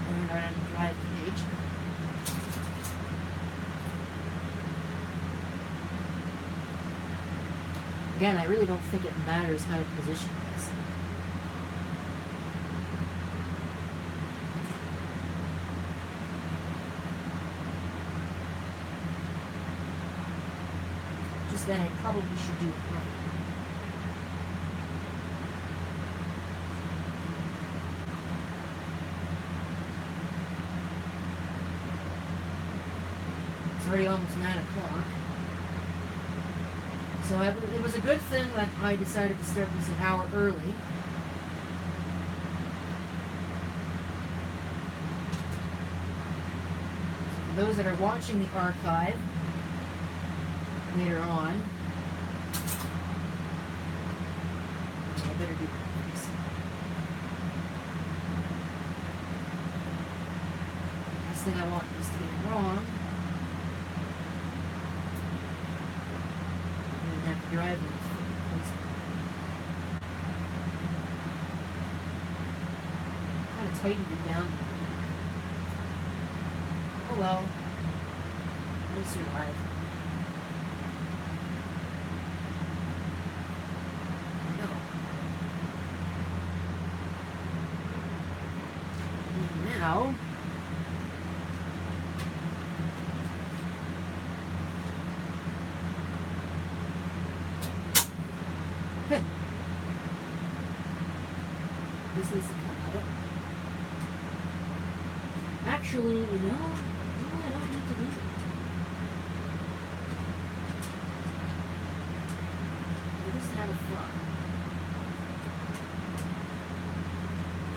And right on the drive page. Again, I really don't think it matters how to position this. Just then I probably should do it right. It's already almost 9 o'clock. So it was a good thing that I decided to start this an hour early. For those that are watching the archive later on, I better do this. Last thing I want is to get wrong. Drive tightened it down. Oh well. We'll survive. No. And now... This needs to come out. Actually, no, I don't need to do it. I just have a fun.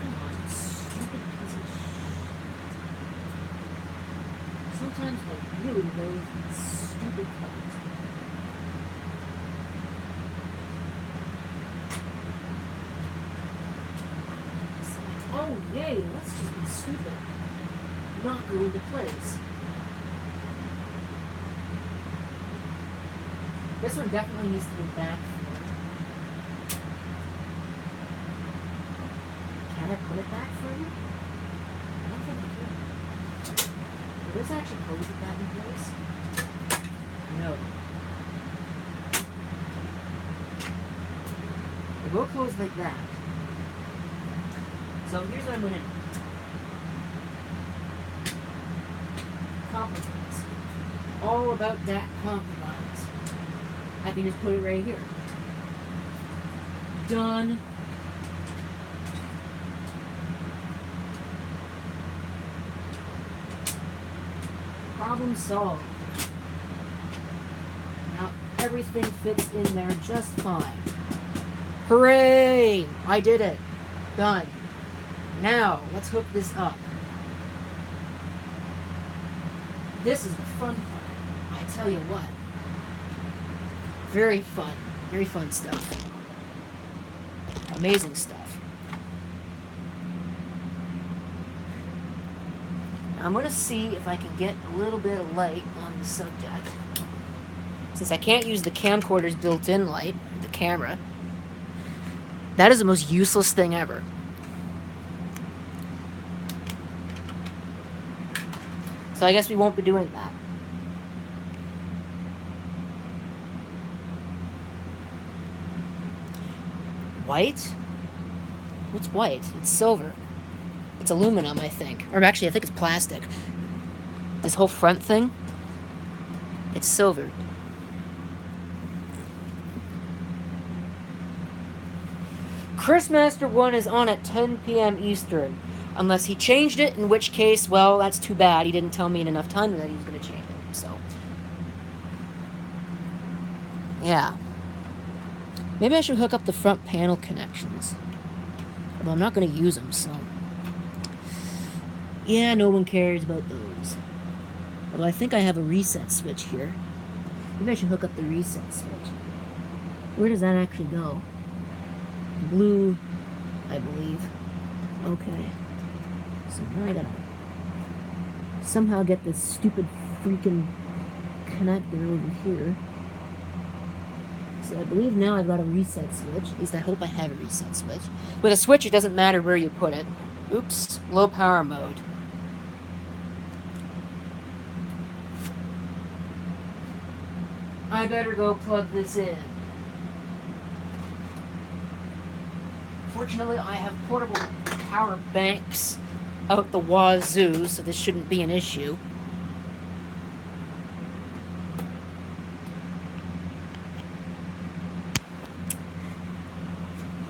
Come on, stupid piece of shit. Sometimes I really loathe these stupid colors. Oh, yay, let's just be stupid. Not go into place. This one definitely needs to be back. Can I put it back for you? I don't think I can. Will this actually close it back in place? No. It will close like that. So here's what I'm going to do. Compromise. All about that compromise. I can just put it right here. Done. Problem solved. Now everything fits in there just fine. Hooray! I did it. Done. Now, let's hook this up. This is the fun part. I tell you what. Very fun. Very fun stuff. Amazing stuff. I'm going to see if I can get a little bit of light on the subject. Since I can't use the camcorder's built-in light, the camera. That is the most useless thing ever. So I guess we won't be doing that. White? What's white? It's silver. It's aluminum, I think. Or actually, I think it's plastic. This whole front thing, it's silver. Chrismaster 1 is on at 10 p.m. Eastern. Unless he changed it, in which case, well, that's too bad. He didn't tell me in enough time that he was going to change it, so. Yeah. Maybe I should hook up the front panel connections. Although I'm not going to use them, so. Yeah, no one cares about those. Although I think I have a reset switch here. Maybe I should hook up the reset switch. Where does that actually go? Blue, I believe. Okay. So now I gotta somehow get this stupid freaking connector over here. So I believe now I've got a reset switch. At least I hope I have a reset switch. With a switch, it doesn't matter where you put it. Oops, low power mode. I better go plug this in. Fortunately, I have portable power banks out the wazoo, so this shouldn't be an issue.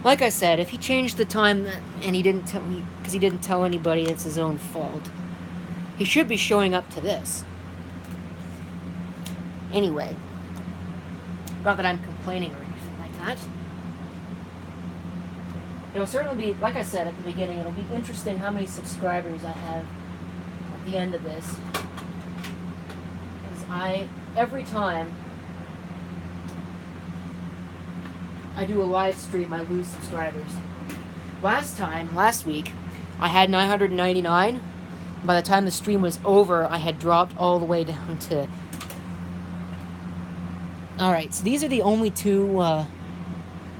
Like I said, if he changed the time and he didn't tell me, because he didn't tell anybody, it's his own fault. He should be showing up to this. Anyway, not that I'm complaining or anything like that. It'll certainly be, like I said at the beginning, it'll be interesting how many subscribers I have at the end of this. Because every time I do a live stream, I lose subscribers. Last week, I had 999. By the time the stream was over, I had dropped all the way down to... Alright, so these are the only two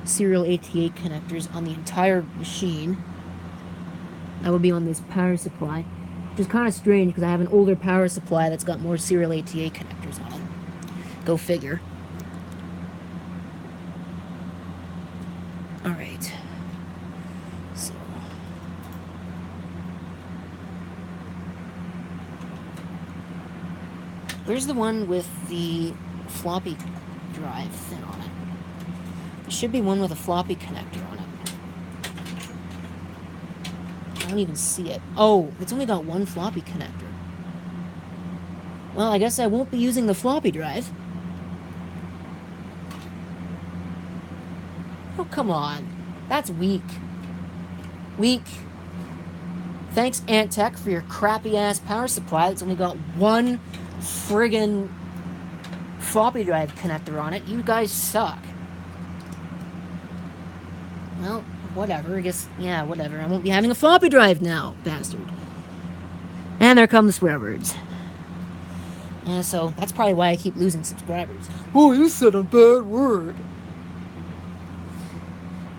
serial ATA connectors on the entire machine. that would be on this power supply. Which is kind of strange because I have an older power supply that's got more serial ATA connectors on it. Go figure. Alright. So. Where's the one with the floppy drive thing on it? There should be one with a floppy connector on it. I don't even see it. Oh, it's only got one floppy connector. Well, I guess I won't be using the floppy drive. Oh, come on. That's weak. Weak. Thanks, Antec, for your crappy-ass power supply that's only got one friggin' floppy drive connector on it. You guys suck. Well, whatever. I guess, yeah, whatever. I won't be having a floppy drive now, bastard. And there come the swear words. Yeah, so that's probably why I keep losing subscribers. Oh, you said a bad word.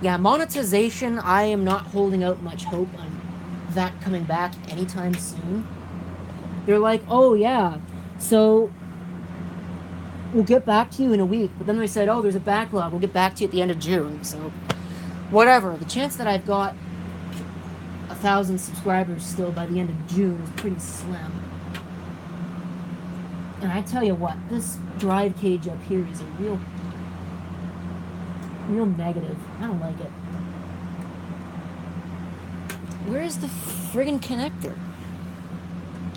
Yeah, monetization, I am not holding out much hope on that coming back anytime soon. They're like, oh yeah, so we'll get back to you in a week. But then they said, oh, there's a backlog. We'll get back to you at the end of June. So whatever. The chance that I've got 1,000 subscribers still by the end of June is pretty slim. And I tell you what, this drive cage up here is a real negative. I don't like it. Where is the friggin' connector?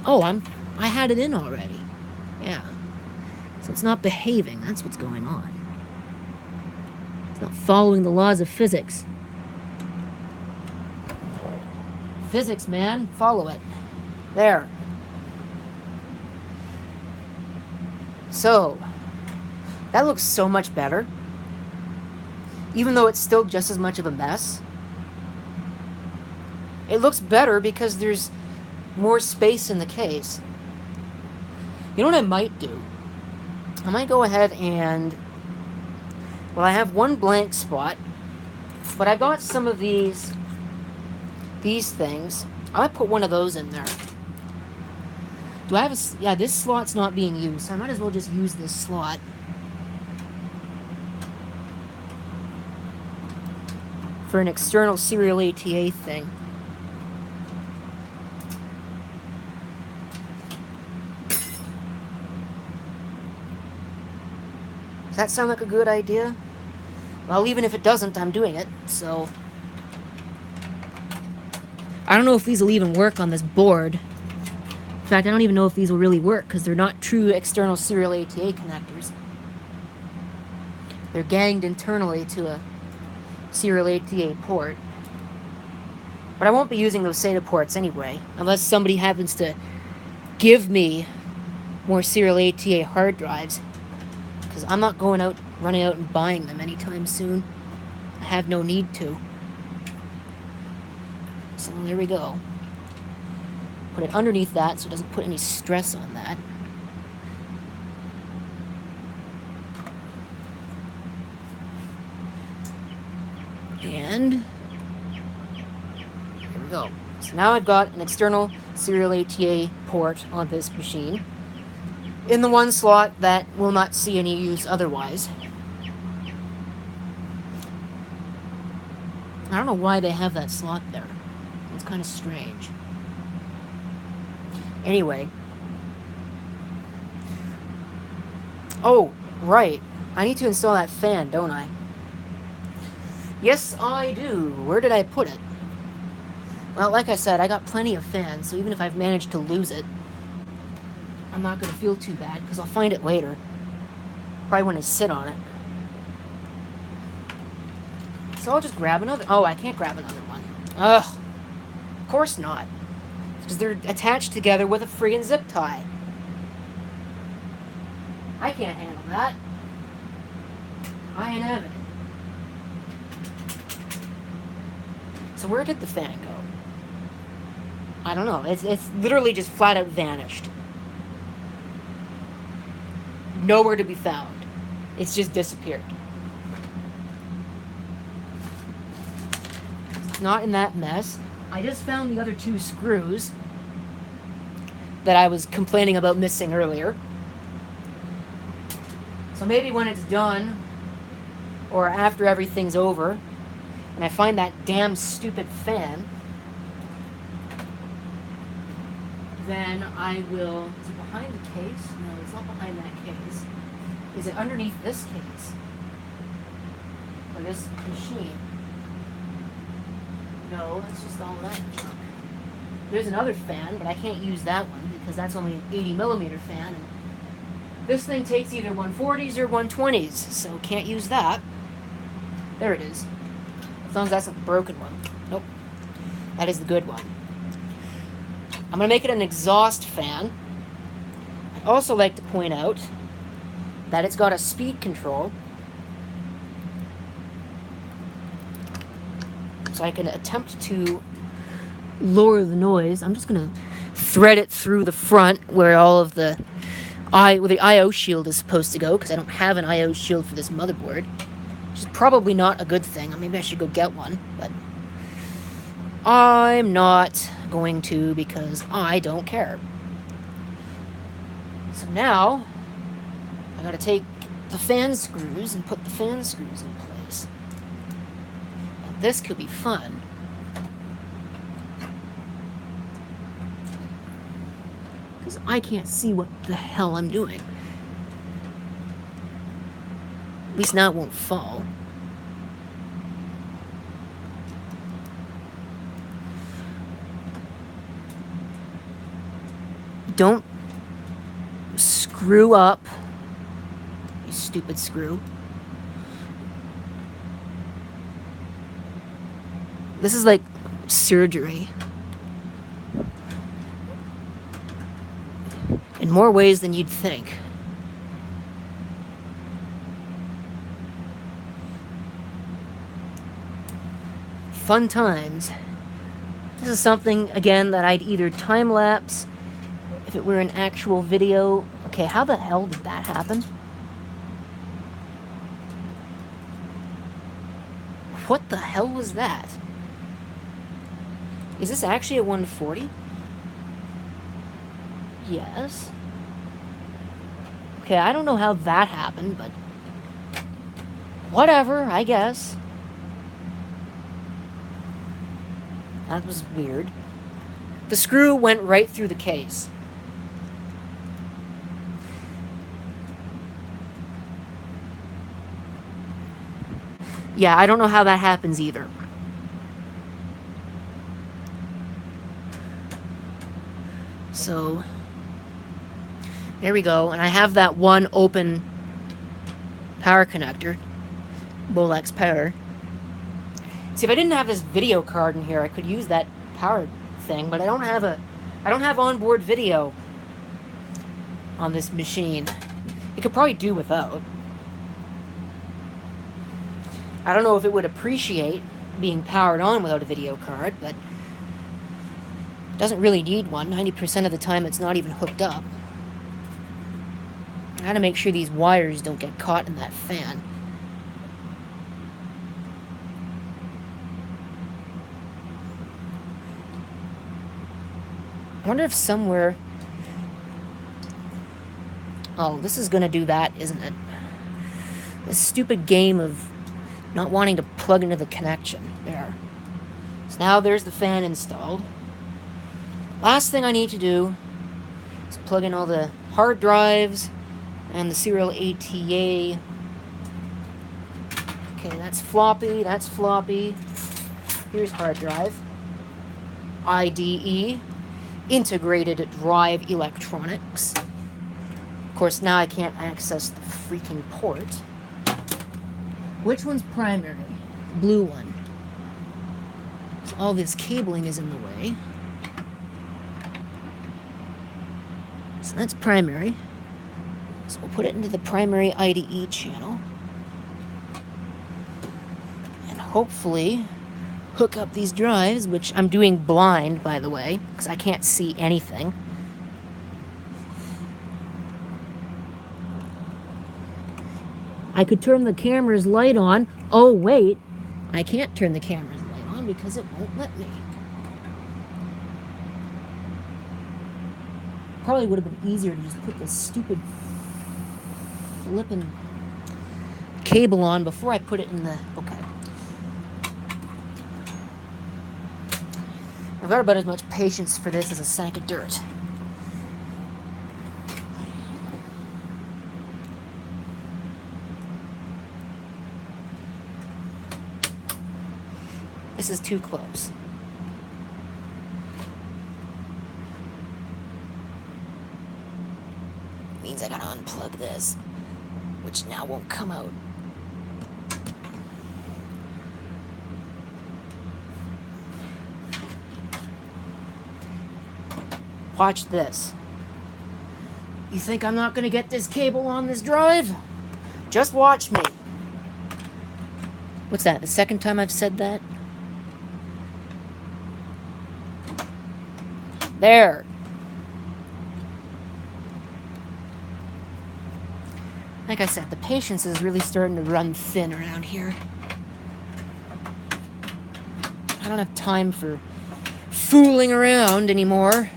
Oh, I had it in already. Yeah. So it's not behaving. That's what's going on. It's not following the laws of physics. Physics, man. Follow it. There. So, that looks so much better. Even though it's still just as much of a mess. It looks better because there's more space in the case. You know what I might do? I might go ahead and... Well, I have one blank spot. But I got some of these things. I might put one of those in there. Do I have a... Yeah, this slot's not being used, so I might as well just use this slot. For an external serial ATA thing. Does that sound like a good idea? Well, even if it doesn't, I'm doing it, so... I don't know if these will even work on this board. In fact, I don't even know if these will really work, because they're not true external serial ATA connectors. They're ganged internally to a serial ATA port. But I won't be using those SATA ports anyway, unless somebody happens to give me more serial ATA hard drives. Because I'm not running out and buying them anytime soon. I have no need to. So there we go. Put it underneath that so it doesn't put any stress on that. And here we go. So now I've got an external serial ATA port on this machine in the one slot that will not see any use otherwise. I don't know why they have that slot there. It's kind of strange. Anyway. Oh, right. I need to install that fan, don't I? Yes, I do. Where did I put it? Well, like I said, I got plenty of fans, so even if I've managed to lose it, I'm not going to feel too bad, because I'll find it later. Probably when I sit on it. So I'll just grab another... Oh, I can't grab another one. Ugh. Of course not. Because they're attached together with a friggin' zip tie. I can't handle that. I ain't having it. So where did the fan go? I don't know. It's literally just flat out vanished. Nowhere to be found. It's just disappeared. It's not in that mess. I just found the other 2 screws that I was complaining about missing earlier. So maybe when it's done, or after everything's over, and I find that damn stupid fan, then I will... Is it behind the case? No, it's not behind that case. Is it underneath this case? Or this machine? No, that's just all that junk. There's another fan, but I can't use that one because that's only an 80mm fan. And this thing takes either 140s or 120s, so can't use that. There it is. As long as that's not the broken one. Nope. That is the good one. I'm going to make it an exhaust fan. I'd also like to point out that it's got a speed control. So I can attempt to lower the noise. I'm just going to thread it through the front where all of the I/O shield is supposed to go, because I don't have an I/O shield for this motherboard. Which is probably not a good thing. Maybe I should go get one, but I'm not going to because I don't care. So now I gotta take the fan screws and put the fan screws in place. Now, this could be fun. Because I can't see what the hell I'm doing. At least now it won't fall. Don't screw up, you stupid screw. This is like surgery. In more ways than you'd think. Fun times. This is something, again, that I'd either time-lapse if it were an actual video. Okay, how the hell did that happen? What the hell was that? Is this actually a 140? Yes. Okay, I don't know how that happened, but whatever, I guess. That was weird. The screw went right through the case. Yeah, I don't know how that happens either. So, there we go. And I have that one open power connector. Molex Power. See, if I didn't have this video card in here, I could use that power thing, but I don't have onboard video on this machine. It could probably do without. I don't know if it would appreciate being powered on without a video card, but it doesn't really need one. 90% of the time it's not even hooked up. I gotta make sure these wires don't get caught in that fan. I wonder if somewhere... Oh, this is gonna do that, isn't it? This stupid game of not wanting to plug into the connection. There. So now there's the fan installed. Last thing I need to do is plug in all the hard drives and the serial ATA. Okay, that's floppy, that's floppy. Here's hard drive. IDE, Integrated Drive Electronics. Of course, now I can't access the freaking port. Which one's primary? Blue one. So all this cabling is in the way. So that's primary. So we'll put it into the primary IDE channel. And hopefully hook up these drives, which I'm doing blind, by the way, because I can't see anything. I could turn the camera's light on. Oh, wait. I can't turn the camera's light on because it won't let me. probably would have been easier to just put this stupid flipping cable on before I put it in the... Okay. I've got about as much patience for this as a sack of dirt. This is too close. Means I gotta unplug this, which now won't come out. Watch this. You think I'm not gonna get this cable on this drive? Just watch me. What's that? The second time I've said that? There. Like I said, the patience is really starting to run thin around here. I don't have time for fooling around anymore.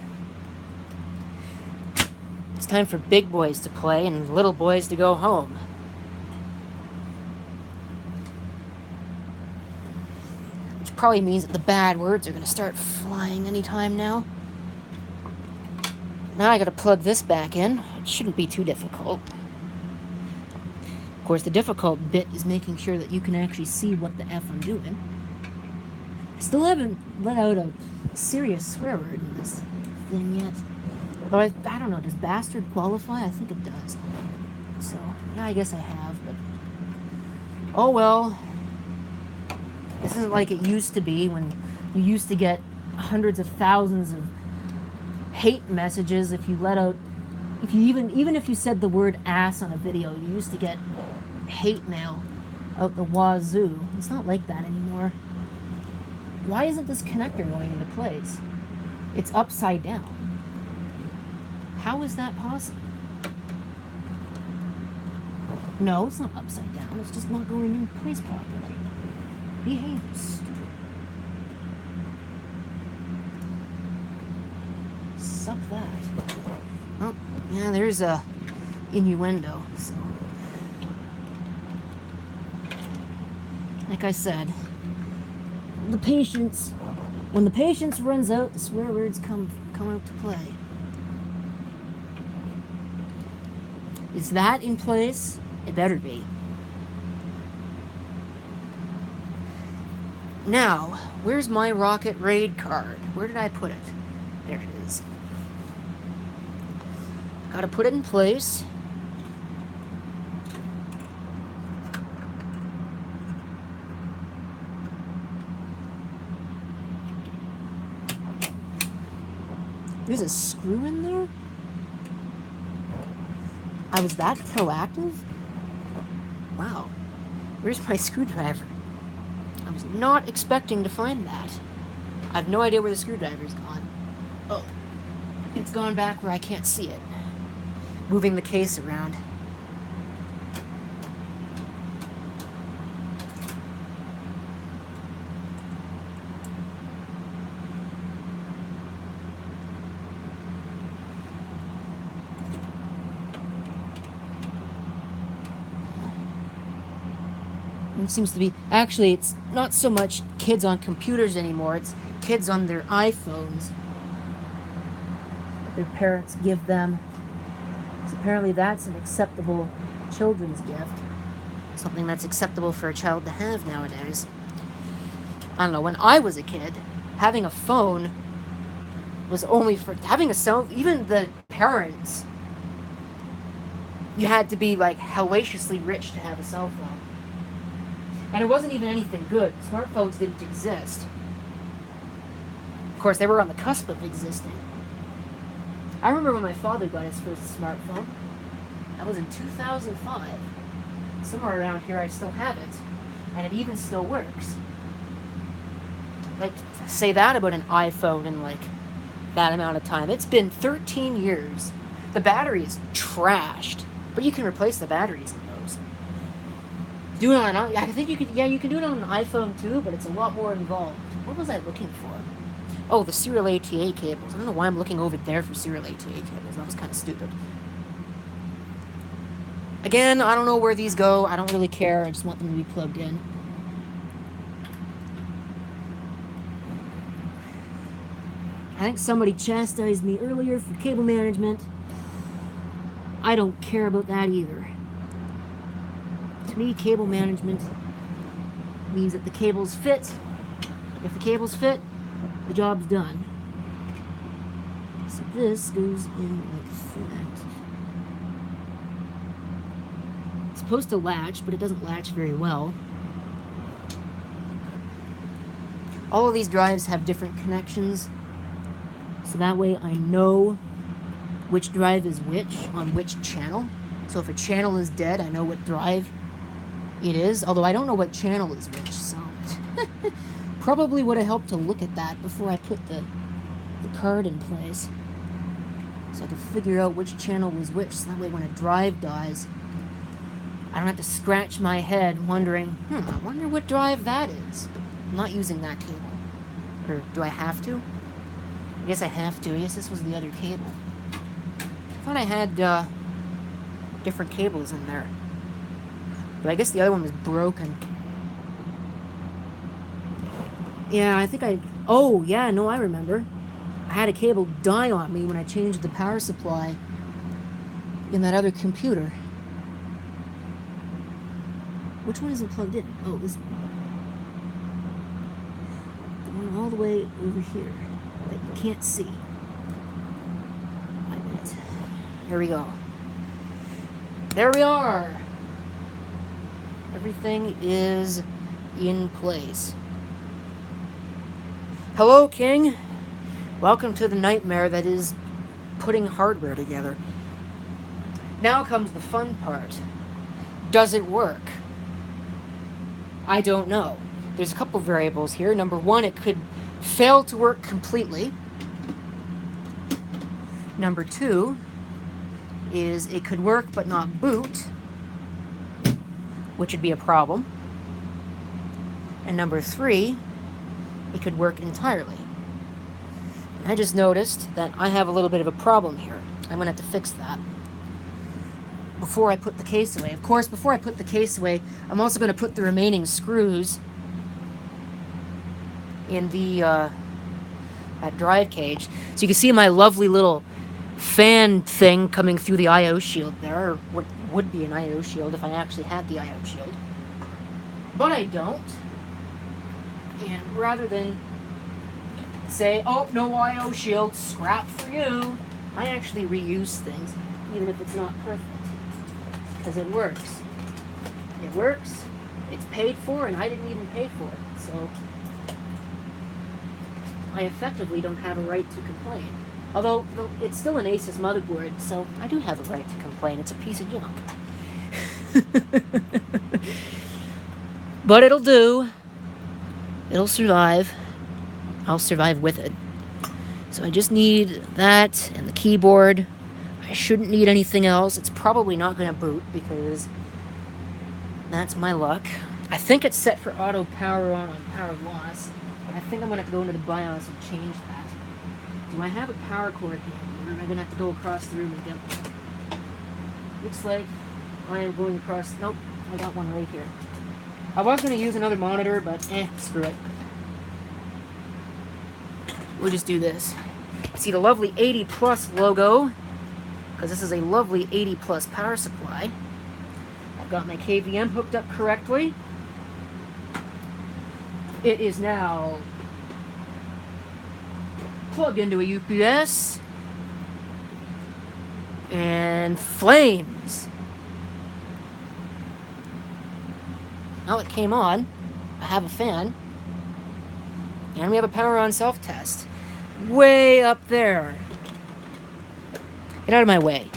It's time for big boys to play and little boys to go home. Which probably means that the bad words are going to start flying anytime now. Now I got to plug this back in. It shouldn't be too difficult. Of course, the difficult bit is making sure that you can actually see what the F I'm doing. I still haven't let out a serious swear word in this thing yet. But I don't know, does bastard qualify? I think it does. So, yeah, I guess I have, but... Oh well. This isn't like it used to be when you used to get hundreds of thousands of hate messages if you let out... If you even if you said the word ass on a video, you used to get hate mail out the wazoo. It's not like that anymore. Why isn't this connector going into place? It's upside down. How is that possible? No, it's not upside down. It's just not going in place properly. Behave, stupid. Suck that. Oh, yeah, there's a innuendo, so... Like I said, the patience... When the patience runs out, the swear words come out to play. Is that in place? It better be. Now, where's my Rocket Raid card? Where did I put it? There it is. Gotta put it in place. There's a screw in there? I was that proactive? Wow. Where's my screwdriver? I was not expecting to find that. I have no idea where the screwdriver's gone. Oh. It's gone back where I can't see it. Moving the case around. It seems to be... Actually, it's not so much kids on computers anymore. It's kids on their iPhones that their parents give them. So apparently that's an acceptable children's gift. Something that's acceptable for a child to have nowadays. I don't know, when I was a kid, having a phone was only for... Having a cell... Even the parents... You had to be, like, hellaciously rich to have a cell phone. And it wasn't even anything good. Smartphones didn't exist. Of course, they were on the cusp of existing. I remember when my father got his first smartphone. That was in 2005. Somewhere around here I still have it. And it even still works. Like, say that about an iPhone in, like, that amount of time. It's been 13 years. The battery is trashed. But you can replace the batteries in those. Do it on, I think you could, yeah, you can do it on an iPhone too, but it's a lot more involved. What was I looking for? Oh, the serial ATA cables. I don't know why I'm looking over there for serial ATA cables. That was kind of stupid. Again, I don't know where these go. I don't really care. I just want them to be plugged in. I think somebody chastised me earlier for cable management. I don't care about that either. To me, cable management means that the cables fit. If the cables fit, the job's done. So this goes in like that. It's supposed to latch, but it doesn't latch very well. All of these drives have different connections, so that way I know which drive is which on which channel. So if a channel is dead, I know what drive it is, although I don't know what channel is which, so probably would have helped to look at that before I put the card in place, so I could figure out which channel was which, so that way when a drive dies, I don't have to scratch my head wondering, I wonder what drive that is. I'm not using that cable. Or do I have to? I guess I have to. I guess this was the other cable. I thought I had different cables in there. But I guess the other one was broken. Yeah, I think oh, yeah, no, I remember. I had a cable die on me when I changed the power supply in that other computer. Which one isn't plugged in? Oh, this one. The one all the way over here that you can't see. Wait a minute. Here we go. There we are. Everything is in place. Hello, King. Welcome to the nightmare that is putting hardware together. Now comes the fun part. Does it work? I don't know. There's a couple variables here. Number one, it could fail to work completely. Number two is it could work but not boot, which would be a problem. And number three, it could work entirely. I just noticed that I have a little bit of a problem here. I'm going to have to fix that before I put the case away. Of course, before I put the case away, I'm also going to put the remaining screws in the that drive cage. So you can see my lovely little fan thing coming through the I/O shield there, or what would be an I/O shield if I actually had the I/O shield. But I don't. And rather than say, oh, no I/O shield, scrap for you, I actually reuse things, even if it's not perfect. Because it works. It works, it's paid for, and I didn't even pay for it. So I effectively don't have a right to complain. Although, it's still an Asus motherboard, so I do have a right to complain. It's a piece of junk. But it'll do. It'll survive. I'll survive with it. So I just need that and the keyboard. I shouldn't need anything else. It's probably not going to boot because that's my luck. I think it's set for auto power on power loss. I think I'm going to have to go into the BIOS and change that. Do I have a power cord here? Or am I going to have to go across the room and get one? Looks like I am going across... Nope, I got one right here. I was going to use another monitor, but screw it. We'll just do this. See the lovely 80 Plus logo, because this is a lovely 80 Plus power supply. I've got my KVM hooked up correctly. It is now plugged into a UPS. And flames. Now it came on. I have a fan. And we have a power on self-test. Way up there. Get out of my way.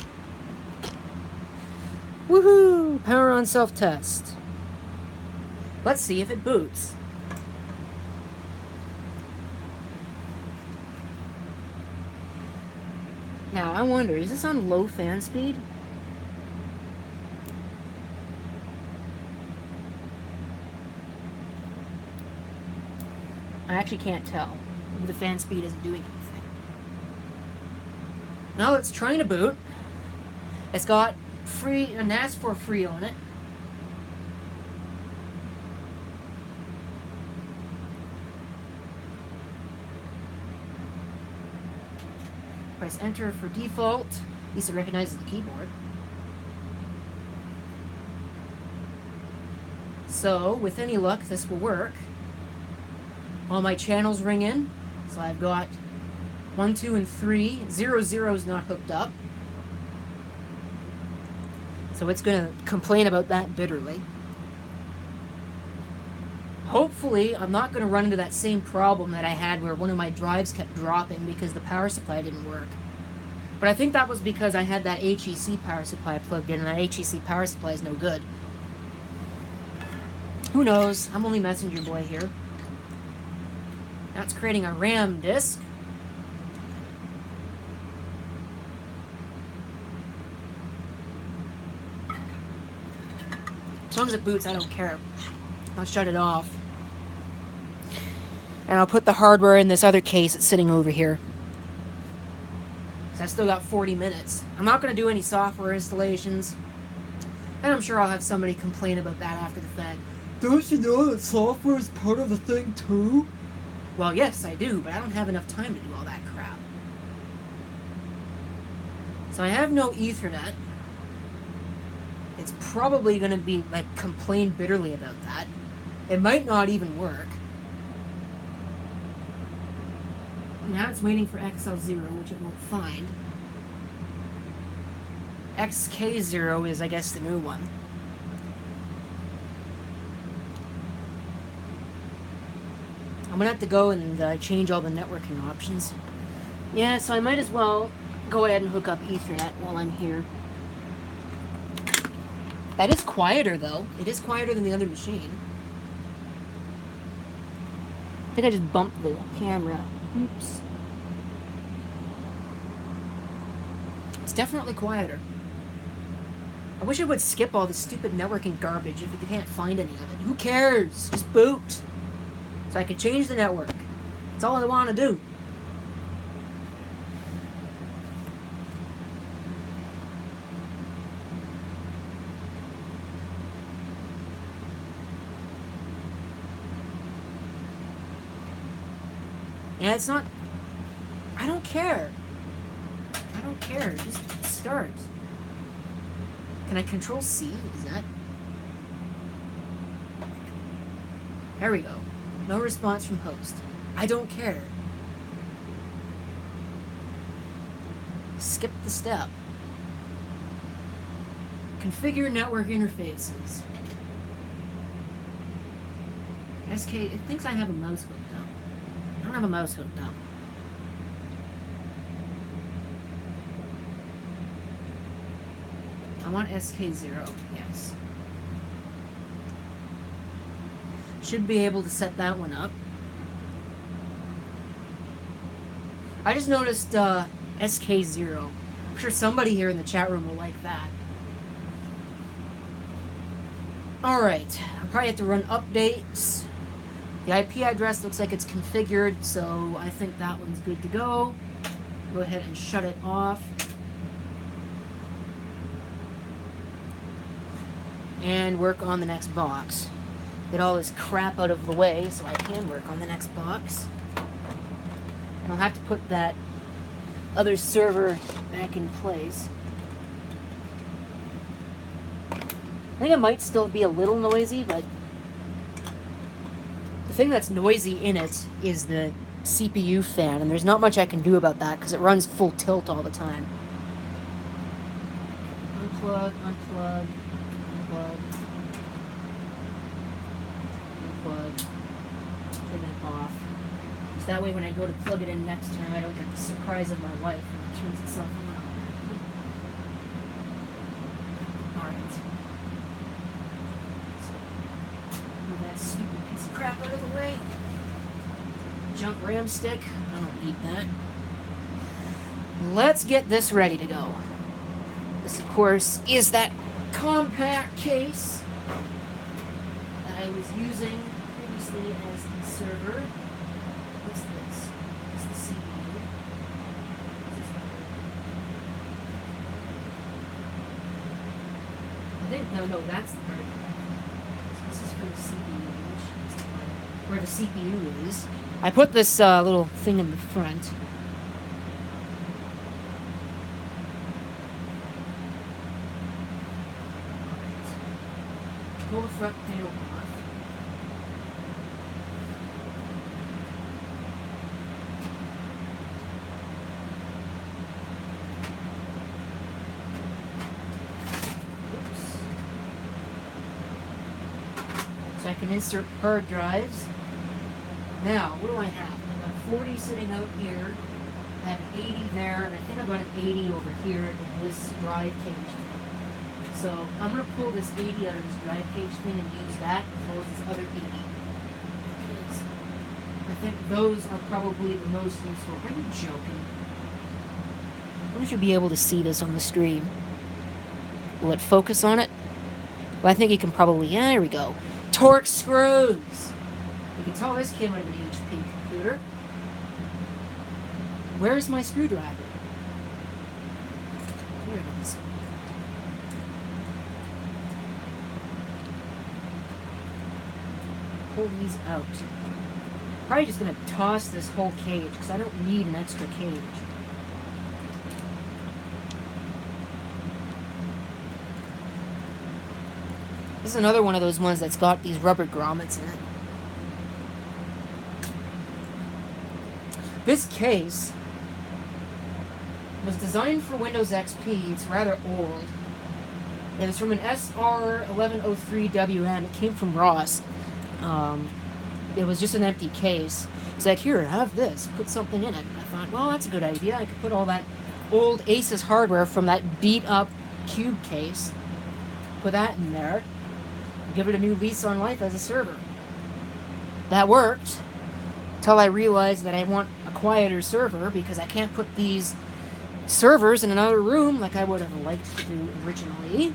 Woohoo! Power on self-test. Let's see if it boots. Now, I wonder, is this on low fan speed? I actually can't tell. Maybe the fan speed isn't doing anything. Now it's trying to boot. It's got free, a NAS for free on it. Press enter for default. At least it recognizes the keyboard. So, with any luck, this will work. All my channels ring in. So I've got 1, 2, and 3. 0, 0 is not hooked up. So it's going to complain about that bitterly. Hopefully, I'm not going to run into that same problem that I had where one of my drives kept dropping because the power supply didn't work. But I think that was because I had that HEC power supply plugged in, and that HEC power supply is no good. Who knows? I'm only Messenger Boy here. That's creating a RAM disk. As long as it boots, I don't care. I'll shut it off. And I'll put the hardware in this other case that's sitting over here. So I still got 40 minutes. I'm not going to do any software installations. And I'm sure I'll have somebody complain about that after the fact. Don't you know that software is part of the thing too? Well, yes, I do, but I don't have enough time to do all that crap. So I have no Ethernet. It's probably going to be, like, complain bitterly about that. It might not even work. Now it's waiting for XL0, which it won't find. XK0 is, I guess, the new one. I'm going to have to go and change all the networking options. Yeah, so I might as well go ahead and hook up Ethernet while I'm here. That is quieter, though. It is quieter than the other machine. I think I just bumped the camera. Oops. It's definitely quieter. I wish it would skip all the stupid networking garbage if you can't find any of it. Who cares? Just boot. So I can change the network. That's all I want to do. Yeah, it's not... I don't care. I don't care. Just start. Can I control C? Is that... There we go. No response from host. I don't care. Skip the step. Configure network interfaces. SK, it thinks I have a mouse hooked up. I don't have a mouse hooked up. I want SK0, yes. Should be able to set that one up. I just noticed SK0. I'm sure somebody here in the chat room will like that. Alright, I'll probably have to run updates. The IP address looks like it's configured, so I think that one's good to go. Go ahead and shut it off. And work on the next box. Get all this crap out of the way so I can work on the next box. And I'll have to put that other server back in place. I think it might still be a little noisy, but the thing that's noisy in it is the CPU fan, and there's not much I can do about that because it runs full tilt all the time. Unplug, unplug, unplug, unplug, turn that off. So that way when I go to plug it in next time, I don't get the surprise of my life when it turns itself on. Alright. Move that stupid piece of crap out of the way. Junk RAM stick. I don't need that. Let's get this ready to go. This, of course, is that compact case that I was using previously as the server. What's this? think, no, that's the part. This is for the CPU, where the CPU is. I put this little thing in the front. Pull the front panel off. So I can insert hard drives. Now, what do I have? I've got 40 sitting out here. I have an 80 there, and I think I've got an 80 over here in this drive cage. So I'm going to pull this 80 out of this drive cage thing and use that as well as this other 80. Because I think those are probably the most useful. Are you joking? I wonder if you'll be able to see this on the stream. Will it focus on it? Well, I think you can probably... Yeah, there we go. Torx screws! You can tell this came out of an HP computer. Where's my screwdriver? Here it is. Pull these out. Probably just going to toss this whole cage because I don't need an extra cage. This is another one of those ones that's got these rubber grommets in it. This case was designed for Windows XP. It's rather old. It was from an SR1103WM. It came from Ross. It was just an empty case. It's like, here, have this. Put something in it. And I thought, well, that's a good idea. I could put all that old Asus hardware from that beat-up Cube case. Put that in there. Give it a new lease on life as a server. That worked. Until I realized that I want a quieter server because I can't put these servers in another room like I would have liked to do originally.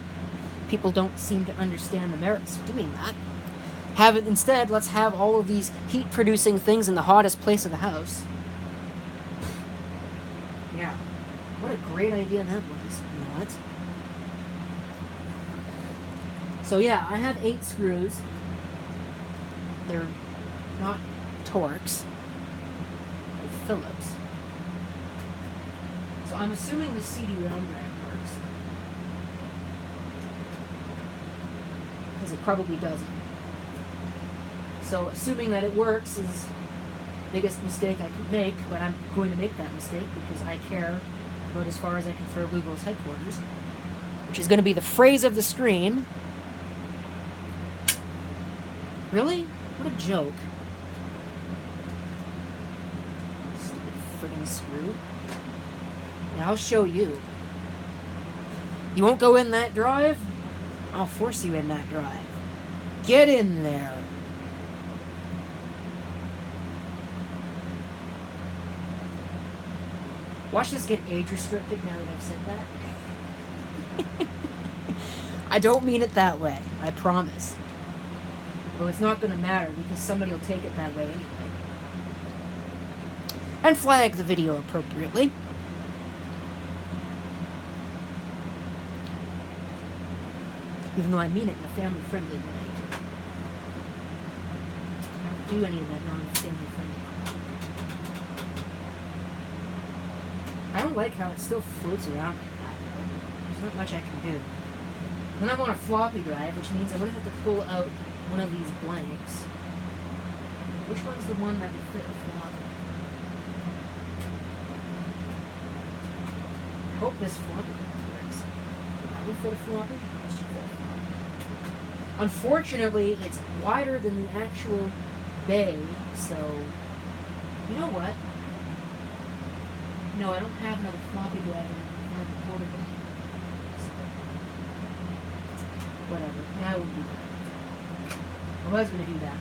People don't seem to understand the merits of doing that. Have it instead, let's have all of these heat-producing things in the hottest place of the house. Yeah. What a great idea that was. You know what? So yeah, I have 8 screws. They're not Torx. They're Phillips. So I'm assuming the CD-ROM drive works. Because it probably doesn't. So assuming that it works is the biggest mistake I could make, but I'm going to make that mistake because I care about as far as I can throw Google's headquarters, which is going to be the phrase of the stream. Really? What a joke. Stupid friggin' screw. Now I'll show you. You won't go in that drive? I'll force you in that drive. Get in there. Watch this get age restricted now that I've said that. I don't mean it that way. I promise. Well, it's not going to matter because somebody will take it that way anyway. And flag the video appropriately. Even though I mean it in a family-friendly way. I don't do any of that non-family-friendly. I don't like how it still floats around like that. There's not much I can do. Then I'm on a floppy drive, which means I'm going to have to pull out one of these blanks. Which one's the one that would fit a floppy? I hope this floppy works. That would fit a floppy? That should fit a floppy. Unfortunately, it's wider than the actual bay, so... You know what? No, I don't have another floppy drive in the portable. So, whatever. Now I will do that. I was going to do that.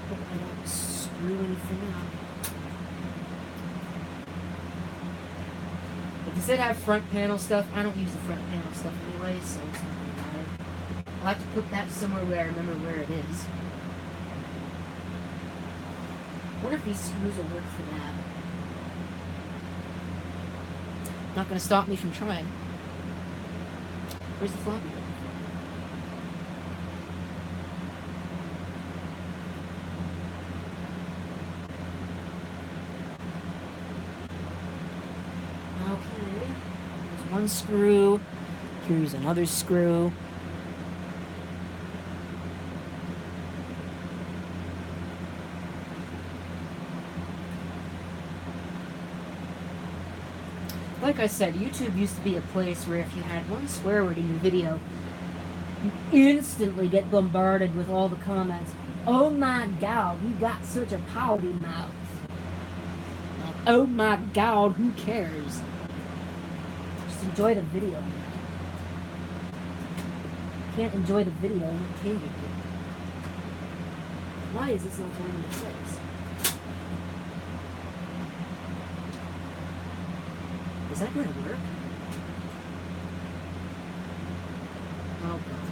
Hope I don't screw anything up. If it said have front panel stuff, I don't use the front panel stuff anyway, so it's not going to matter. I'll have to put that somewhere where I remember where it is. I wonder if these screws will work for that. Not gonna stop me from trying. Where's the floppy drive? Okay. There's one screw. Here's another screw. Like I said, YouTube used to be a place where if you had one swear word in your video, you instantly get bombarded with all the comments. Oh my god, you got such a pouty mouth. Oh my god, who cares? Just enjoy the video. Can't enjoy the video, what can you do? Why is this not going into place? Is that going to work? Oh god.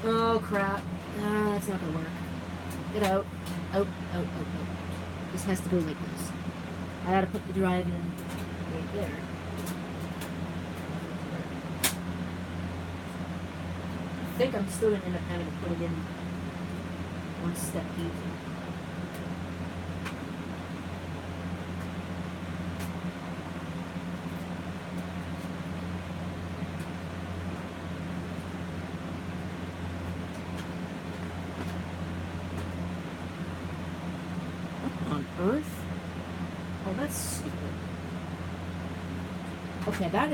Oh crap. That's not going to work. Get out. Out. This has to go like this. I gotta put the drive in right there. I think I'm still going to end up having to put it in one step deeper. Earth? Oh, that's stupid. Okay, that.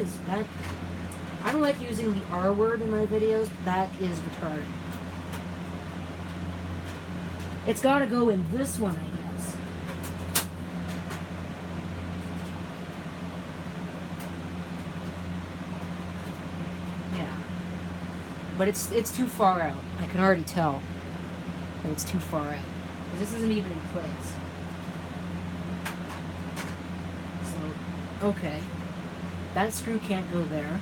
I don't like using the R word in my videos, but that is retarded. It's gotta go in this one, I guess. Yeah. But it's too far out. I can already tell that it's too far out. Because this isn't even in place. Okay. That screw can't go there.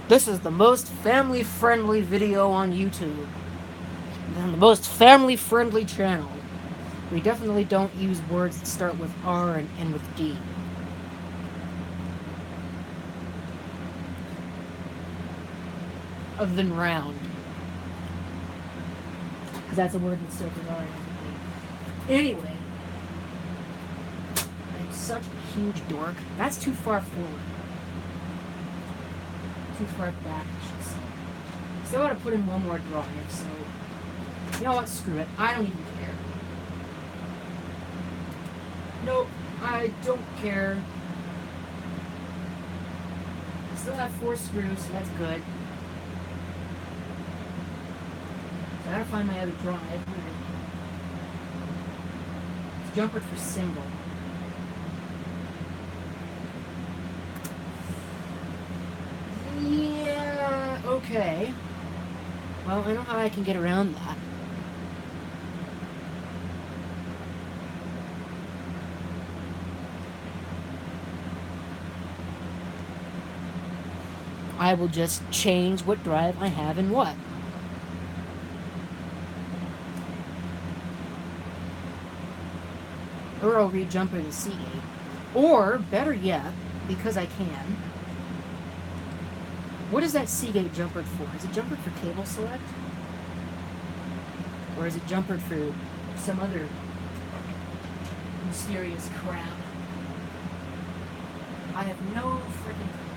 This is the most family-friendly video on YouTube. And the most family-friendly channel. We definitely don't use words that start with R and end with D. Other than round. Because that's a word that starts with R and ends with D. Anyway. I'm such a huge dork. That's too far forward. Too far back, I should say. Still gotta put in one more drive, so... You know what? Screw it. I don't even care. Nope. I don't care. I still have 4 screws, so that's good. So I gotta find my other drive. It's jumper for single. Yeah, okay. Well, I know how I can get around that. I will just change what drive I have in what. Or I'll re-jumper the Seagate. Or, better yet, because I can, what is that Seagate jumpered for? Is it jumpered for cable select? Or is it jumpered for some other mysterious crap? I have no freaking clue.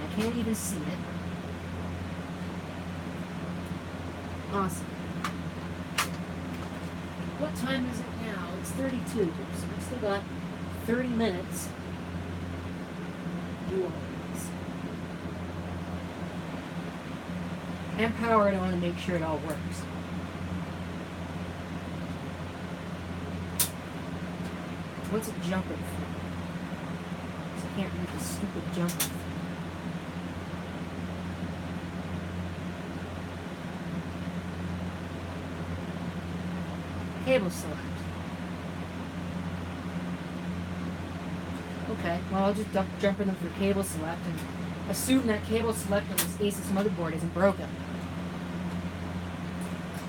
I can't even see it. Awesome. What time is it now? It's 32, so we've still got 30 minutes. And power it on to make sure it all works. What's it jumping for? I can't read the stupid jumper. Cable select. Okay, well, I'll just jump in them through cable select and assume that cable select on this Asus motherboard isn't broken.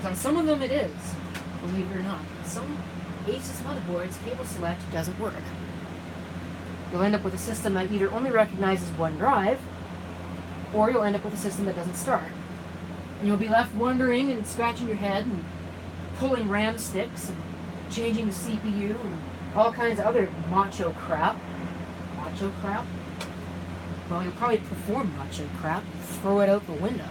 On some of them it is, believe it or not. Some Asus motherboards, cable select doesn't work. You'll end up with a system that either only recognizes one drive, or you'll end up with a system that doesn't start. And you'll be left wondering and scratching your head and pulling RAM sticks and changing the CPU and all kinds of other macho crap. Macho crap? Well, you'll probably perform macho crap and throw it out the window.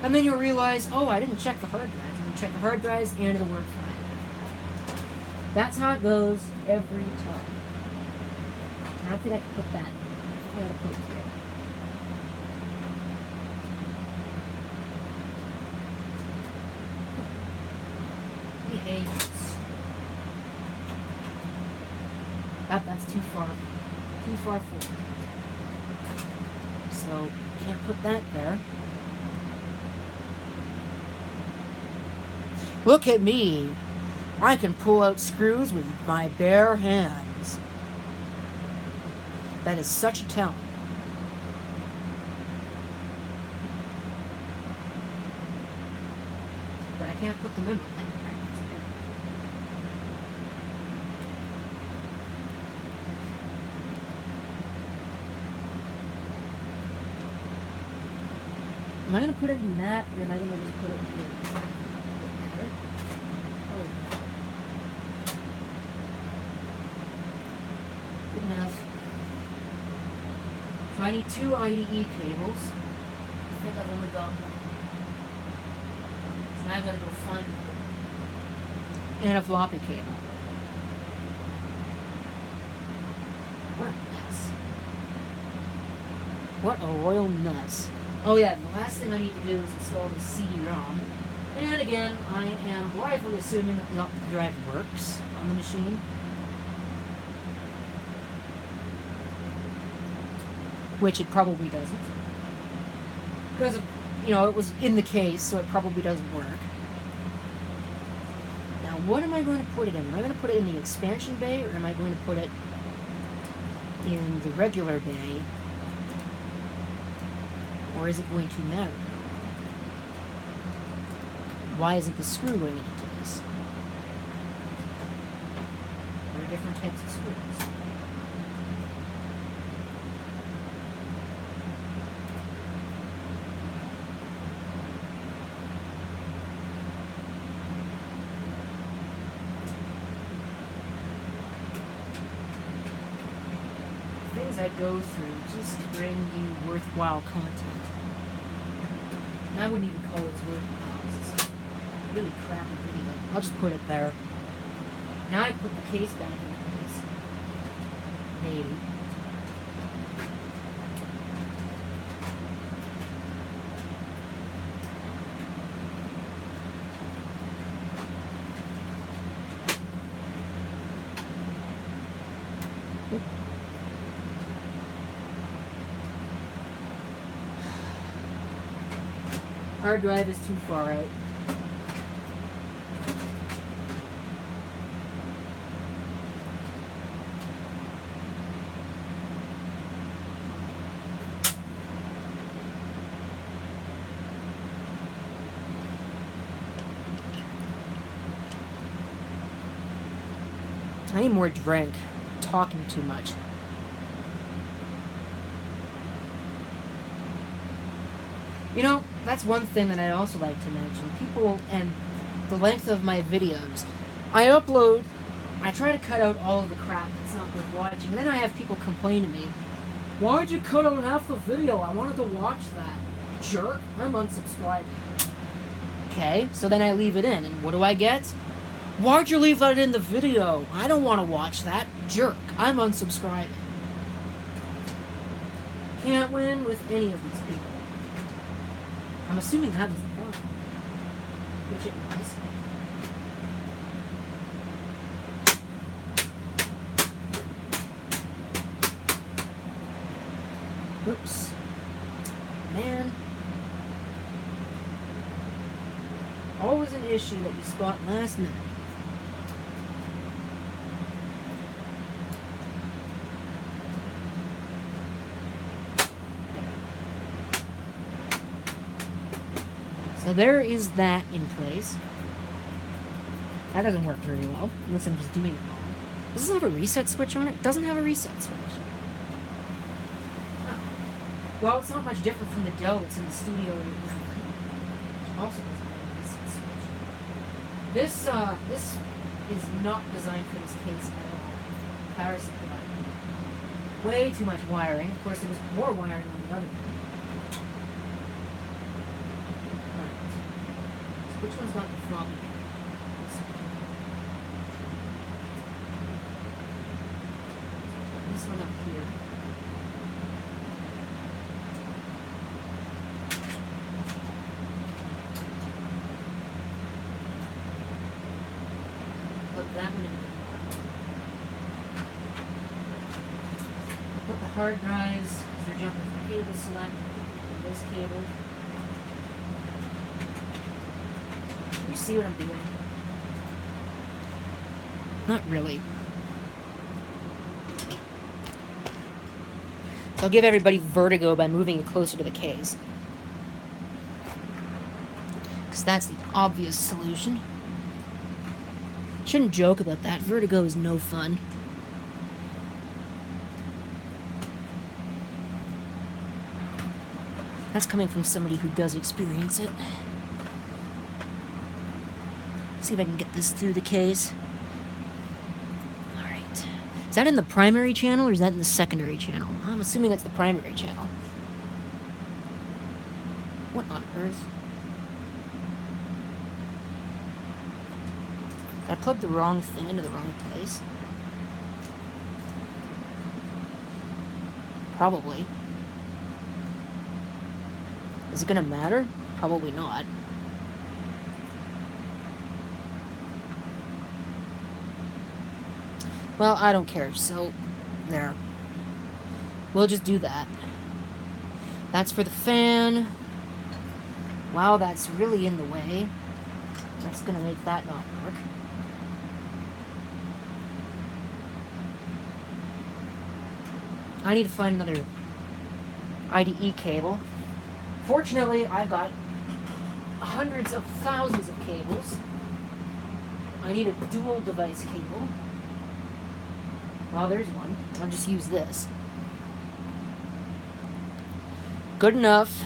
And then you'll realize, oh, I didn't check the hard drives. I didn't check the hard drives and it'll work fine. That's how it goes every time. I don't think I can put that. I gotta put it here. That's too far forward. So, can't put that there. Look at me. I can pull out screws with my bare hands. That is such a talent. But I can't put them in. Am I going to put it in that, or am I going to just put it in here? Oh. Good enough. So I need 2 IDE cables. I think I've only got one. So now I've got to go find one. And a floppy cable. What a mess. What a royal mess. Oh yeah, the last thing I need to do is install the CD-ROM. And again, I am blithely assuming that the optic drive works on the machine. Which it probably doesn't. Because, it was in the case, so it probably doesn't work. Now, what am I going to put it in? Am I going to put it in the expansion bay, or am I going to put it in the regular bay? Or is it going to matter? Why isn't the screw going into this? There are different types of screws. Things I go through just to bring you worthwhile content. And I wouldn't even call it worthwhile. It's a really crappy video. I'll just put it there. Now I put the case back in place. Maybe. Hard drive is too far out. I need more drink. I'm talking too much. That's one thing that I'd also like to mention. People and the length of my videos. I try to cut out all of the crap that's not worth watching. And then I have people complain to me, why'd you cut out half the video? I wanted to watch that. Jerk, I'm unsubscribing. Okay, so then I leave it in. And what do I get? Why'd you leave that in the video? I don't want to watch that. Jerk, I'm unsubscribing. Can't win with any of these people. I'm assuming that was the point. Which it was. Oops. Man. Always an issue that you spot last minute. So there is that in place. That doesn't work very well, unless I'm just doing it wrong. Does this have a reset switch on it? It doesn't have a reset switch. Oh. Well, it's not much different from the Dell that's in the studio. Also doesn't have a reset switch. This is not designed for this case at all. Power supply. Way too much wiring. Of course, there was more wiring on the other one. Right. So which one's got the floppy? This one up here. Put that one in. Put the hard drives, because they're jumping from cable select, this cable. Can you see what I'm doing? Not really. So I'll give everybody vertigo by moving it closer to the case. Because that's the obvious solution. Shouldn't joke about that. Vertigo is no fun. That's coming from somebody who does experience it. See if I can get this through the case. Alright. Is that in the primary channel or is that in the secondary channel? I'm assuming that's the primary channel. What on earth? I plugged the wrong thing into the wrong place. Probably. Is it gonna matter? Probably not. Well, I don't care, so there. We'll just do that. That's for the fan. Wow, that's really in the way. That's gonna make that not work. I need to find another IDE cable. Fortunately, I've got hundreds of thousands of cables. I need a dual device cable. Well, there's one. I'll just use this. Good enough.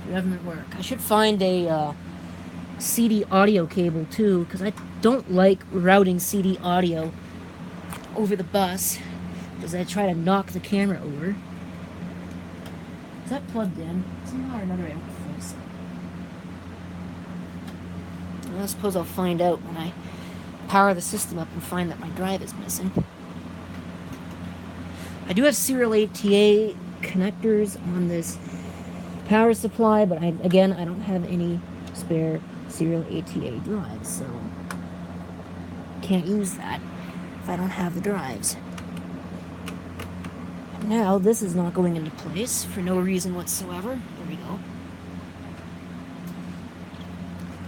It doesn't work. I should find a CD audio cable too, because I don't like routing CD audio over the bus, because I try to knock the camera over. Is that plugged in? Somehow or another, I don't think so. Well, I suppose I'll find out when I power the system up and find that my drive is missing. I do have serial ATA connectors on this power supply, but I don't have any spare serial ATA drives, so can't use that if I don't have the drives. Now, this is not going into place for no reason whatsoever. There we go.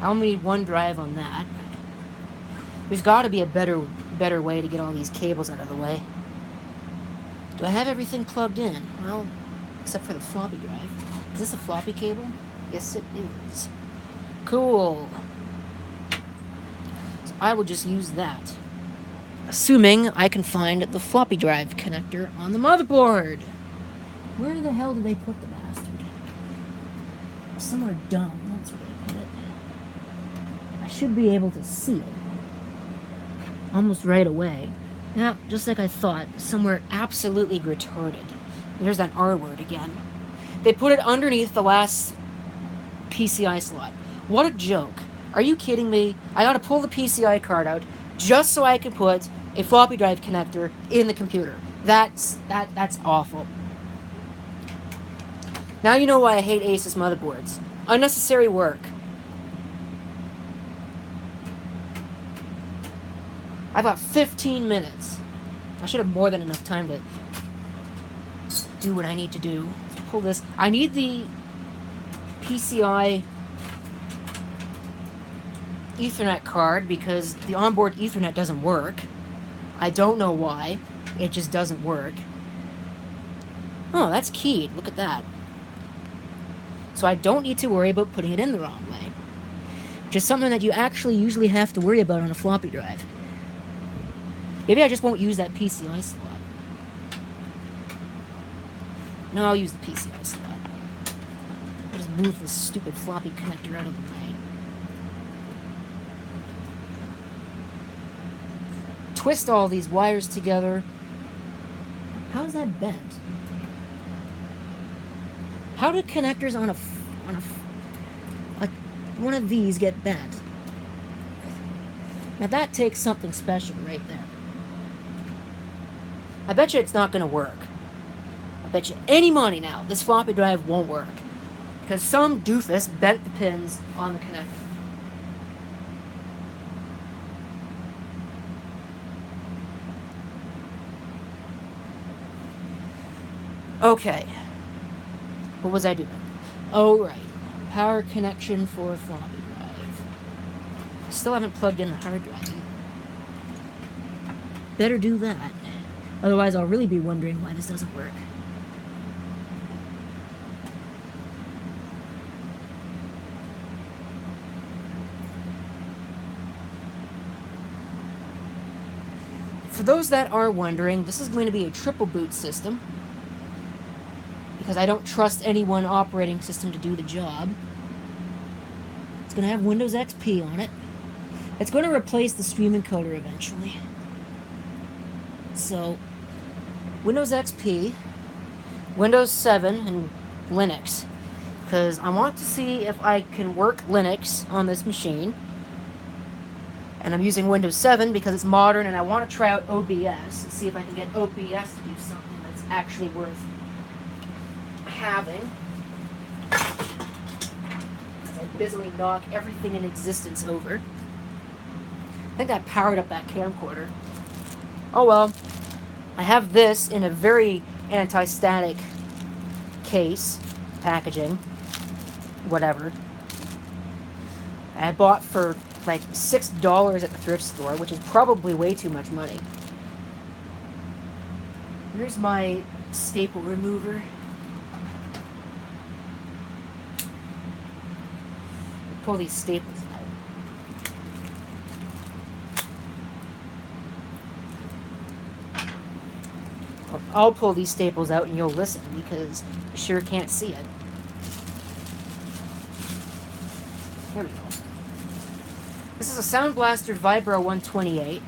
I only need one drive on that. There's got to be a better way to get all these cables out of the way. Do I have everything plugged in? Well, except for the floppy drive. Is this a floppy cable? Yes, it is. Cool. So I will just use that. Assuming I can find the floppy drive connector on the motherboard. Where the hell did they put the bastard? Somewhere dumb, that's where they put it. I should be able to see it almost right away. Yeah, just like I thought, somewhere absolutely retarded. There's that R word again. They put it underneath the last PCI slot. What a joke. Are you kidding me? I gotta pull the PCI card out just so I can put a floppy drive connector in the computer. That's awful. Now you know why I hate Asus motherboards. Unnecessary work. I've got 15 minutes. I should have more than enough time to do what I need to do. Let's pull this. I need the PCI Ethernet card because the onboard Ethernet doesn't work. I don't know why. It just doesn't work. Oh, that's keyed. Look at that. So I don't need to worry about putting it in the wrong way. Which is something that you actually usually have to worry about on a floppy drive. Maybe I just won't use that PCI slot. No, I'll use the PCI slot. I'll just move this stupid floppy connector out of the way. Twist all these wires together. How's that bent? How do connectors on like one of these get bent? Now that takes something special right there. I bet you it's not going to work. I bet you any money now this floppy drive won't work. Because some doofus bent the pins on the connector. Okay. What was I doing? Oh, right. Power connection for a floppy drive. Still haven't plugged in the hard drive. Better do that. Otherwise, I'll really be wondering why this doesn't work. For those that are wondering, this is going to be a triple boot system, because I don't trust any one operating system to do the job. It's going to have Windows XP on it. It's going to replace the Stream Encoder eventually. So, Windows XP, Windows 7, and Linux. Because I want to see if I can work Linux on this machine. And I'm using Windows 7 because it's modern, and I want to try out OBS and see if I can get OBS to do something that's actually worth having. I busily knock everything in existence over. I think I powered up that camcorder. Oh well. I have this in a very anti-static case, packaging, whatever. I bought for like $6 at the thrift store, which is probably way too much money. Here's my staple remover. Pull these staples out. I'll pull these staples out and you'll listen, because you sure can't see it. Here we go. This is a Sound Blaster Vibro 128.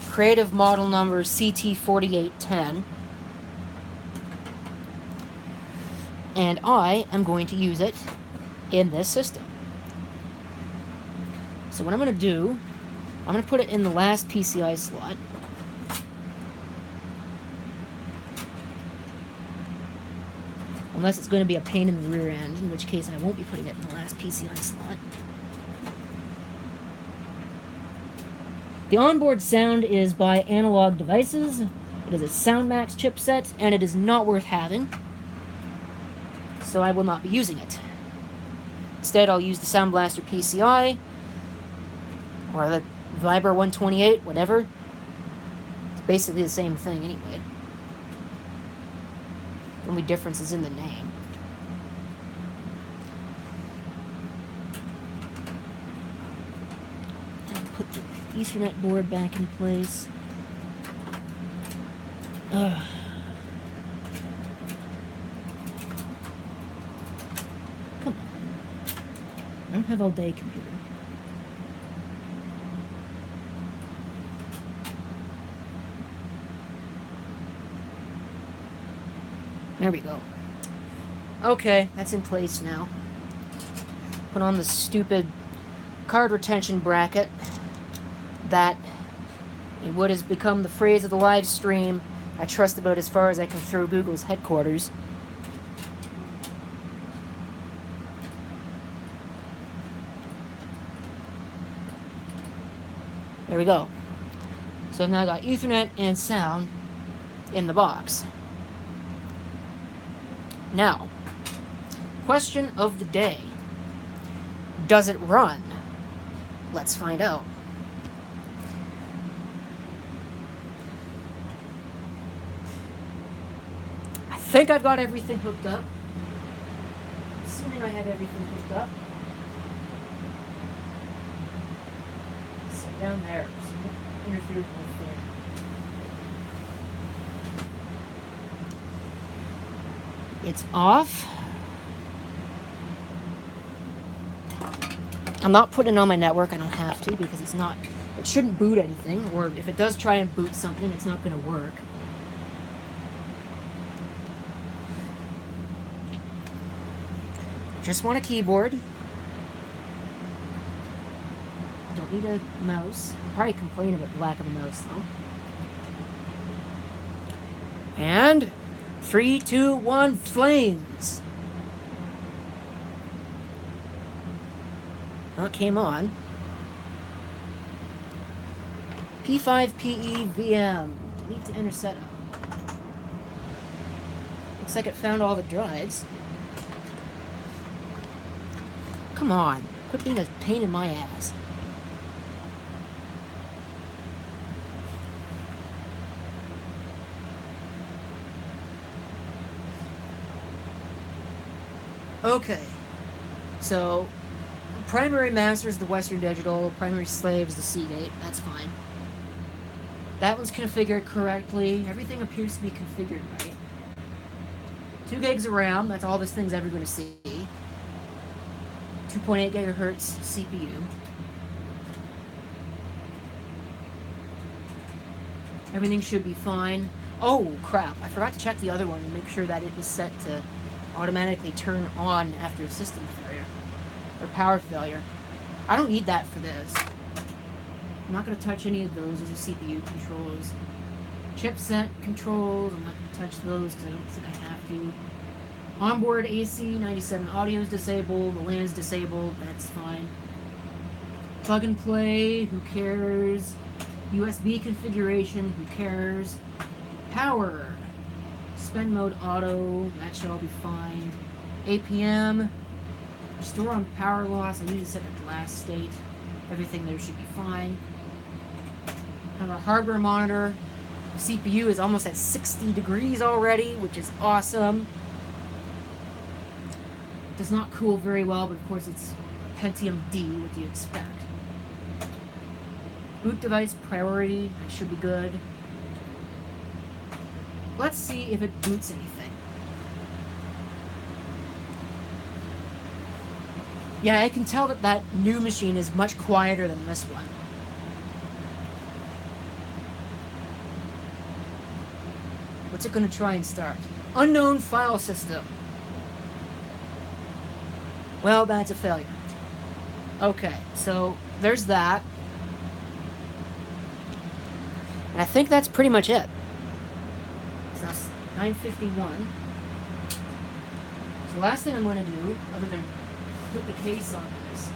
Creative model number CT4810. And I am going to use it in this system. So what I'm going to do, I'm going to put it in the last PCI slot. Unless it's going to be a pain in the rear end, in which case I won't be putting it in the last PCI slot. The onboard sound is by Analog Devices. It is a SoundMax chipset, and it is not worth having. So I will not be using it. Instead, I'll use the Sound Blaster PCI, or the Vibro 128, whatever. It's basically the same thing anyway. The only difference is in the name. And put the Ethernet board back in place. Come on. I don't have all day, computer. There we go. Okay, that's in place now. Put on the stupid card retention bracket that, in what has become the phrase of the live stream, I trust about as far as I can throw Google's headquarters. There we go. So now I got Ethernet and sound in the box. Now, question of the day. Does it run? Let's find out. I think I've got everything hooked up. Assuming I have everything hooked up. So down there, so interfered with there. It's off. I'm not putting it on my network. I don't have to because it's not. It shouldn't boot anything, or if it does try and boot something, it's not going to work. Just want a keyboard. Don't need a mouse. I'll probably complain about the lack of a mouse though. And 3, 2, 1, flames. Well, it came on. P5PE VM. Need to enter setup. Looks like it found all the drives. Come on. Quit being a pain in my ass. Okay. So, primary master is the Western Digital, primary slave is the Seagate. That's fine. That one's configured correctly. Everything appears to be configured right. 2 gigs of RAM, that's all this thing's ever going to see. 2.8 gigahertz CPU. Everything should be fine. Oh, crap. I forgot to check the other one and make sure that it was set to automatically turn on after a system failure. Or power failure. I don't need that for this. I'm not going to touch any of those. Those are CPU controls. Chipset controls. I'm not going to touch those because I don't think I have to. Onboard AC 97 audio is disabled. The LAN is disabled. That's fine. Plug and play. Who cares? USB configuration. Who cares? Power. Spend mode auto. That should all be fine. APM. Store on power loss. I need to set it to last state. Everything there should be fine. Have a hardware monitor. CPU is almost at 60 degrees already, which is awesome. Does not cool very well, but of course it's a Pentium D. What do you expect? Boot device priority. That should be good. Let's see if it boots anything. Yeah, I can tell that that new machine is much quieter than this one. What's it going to try and start? Unknown file system. Well, that's a failure. Okay, so there's that. And I think that's pretty much it. So that's 9:51. So the last thing I'm going to do, other than put the case on this,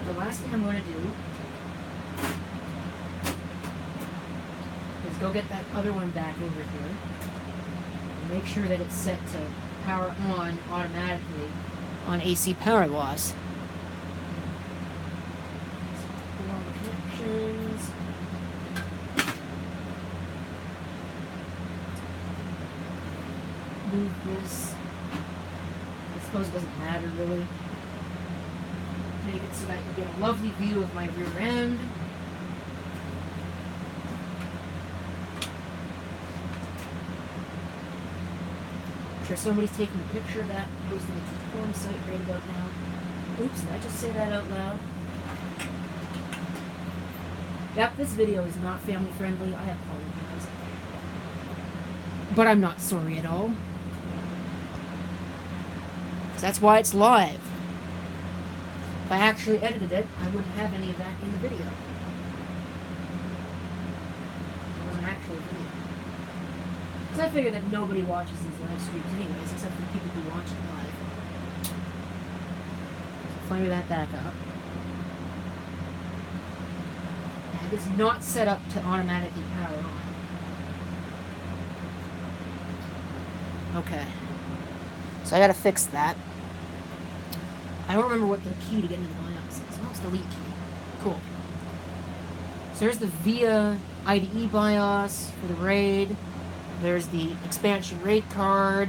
the last thing I'm going to do is go get that other one back over here and make sure that it's set to power on automatically on AC power loss. Pull on the connections. Move this. I suppose it doesn't matter really. Make it so that you get a lovely view of my rear end. I'm sure somebody's taking a picture of that, posting it to the forum site right about now. Oops, did I just say that out loud? Yep, this video is not family friendly. I apologize. But I'm not sorry at all. That's why it's live. If I actually edited it, I wouldn't have any of that in the video. It was an actual video. Because I figure that nobody watches these live streams anyways, except for the people who watch it live. So fire that back up. And it's not set up to automatically power on. Okay. So I gotta fix that. I don't remember what the key to get into the BIOS is. Oh, it's the delete key. Cool. So there's the VIA IDE BIOS for the RAID. There's the expansion rate card.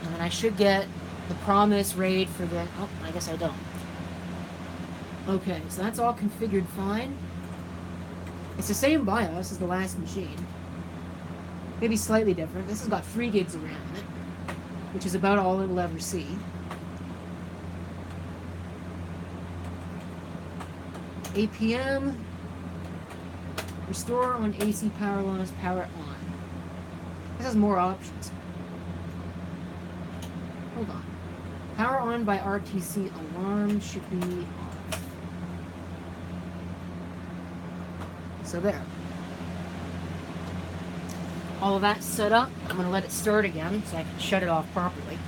And then I should get the promise rate for the... Oh, I guess I don't. Okay, so that's all configured fine. It's the same BIOS as the last machine. Maybe slightly different. This has got 3 gigs of RAM in it, which is about all it'll ever see. APM. Restore on AC power loss, power on. This has more options. Hold on. Power on by RTC alarm should be off. So there. All of that set up. I'm going to let it start again so I can shut it off properly.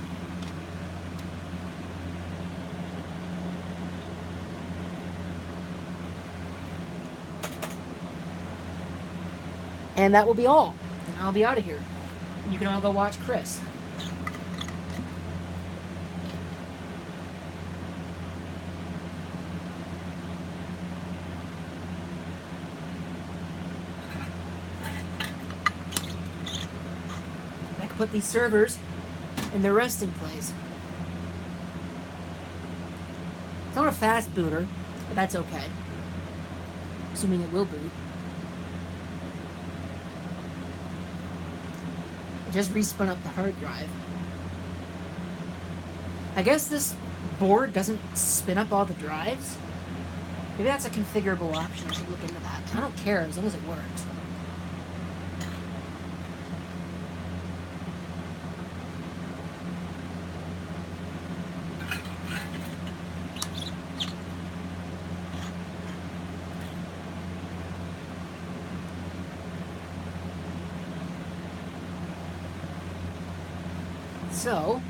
And that will be all. And I'll be out of here. You can all go watch Chris. I can put these servers in their resting place. It's not a fast booter, but that's okay. Assuming it will boot. Just respun up the hard drive. I guess this board doesn't spin up all the drives. Maybe that's a configurable option. I should look into that. I don't care as long as it works. So,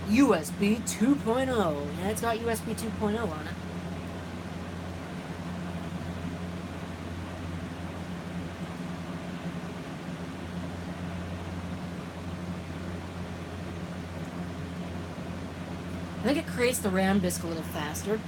USB 2.0. Yeah, it's got USB 2.0 on it. I think it creates the RAM disk a little faster.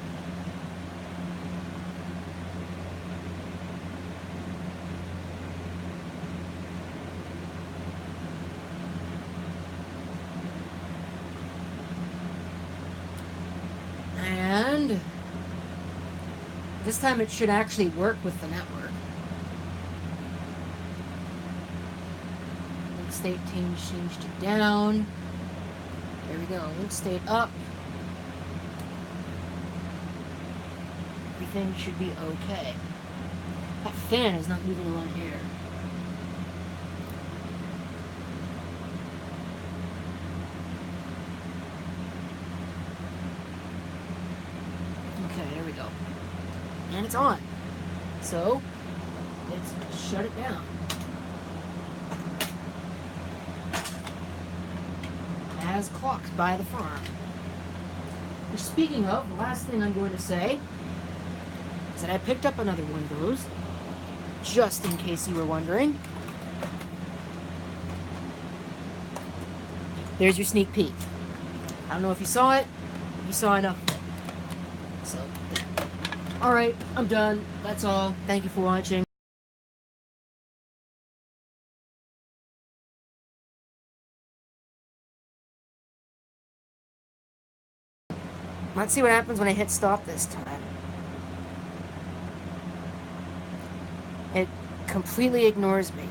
And this time it should actually work with the network. Link state changed to down. There we go. Link state up. Everything should be okay. That fan is not moving along here. Okay, there we go. And it's on. So, let's shut it down. As clocked by the farm. Which, speaking of, the last thing I'm going to say is that I picked up another one of those, just in case you were wondering. There's your sneak peek. I don't know if you saw it, but you saw enough of it. So, alright, I'm done. That's all. Thank you for watching. Let's see what happens when I hit stop this time. It completely ignores me.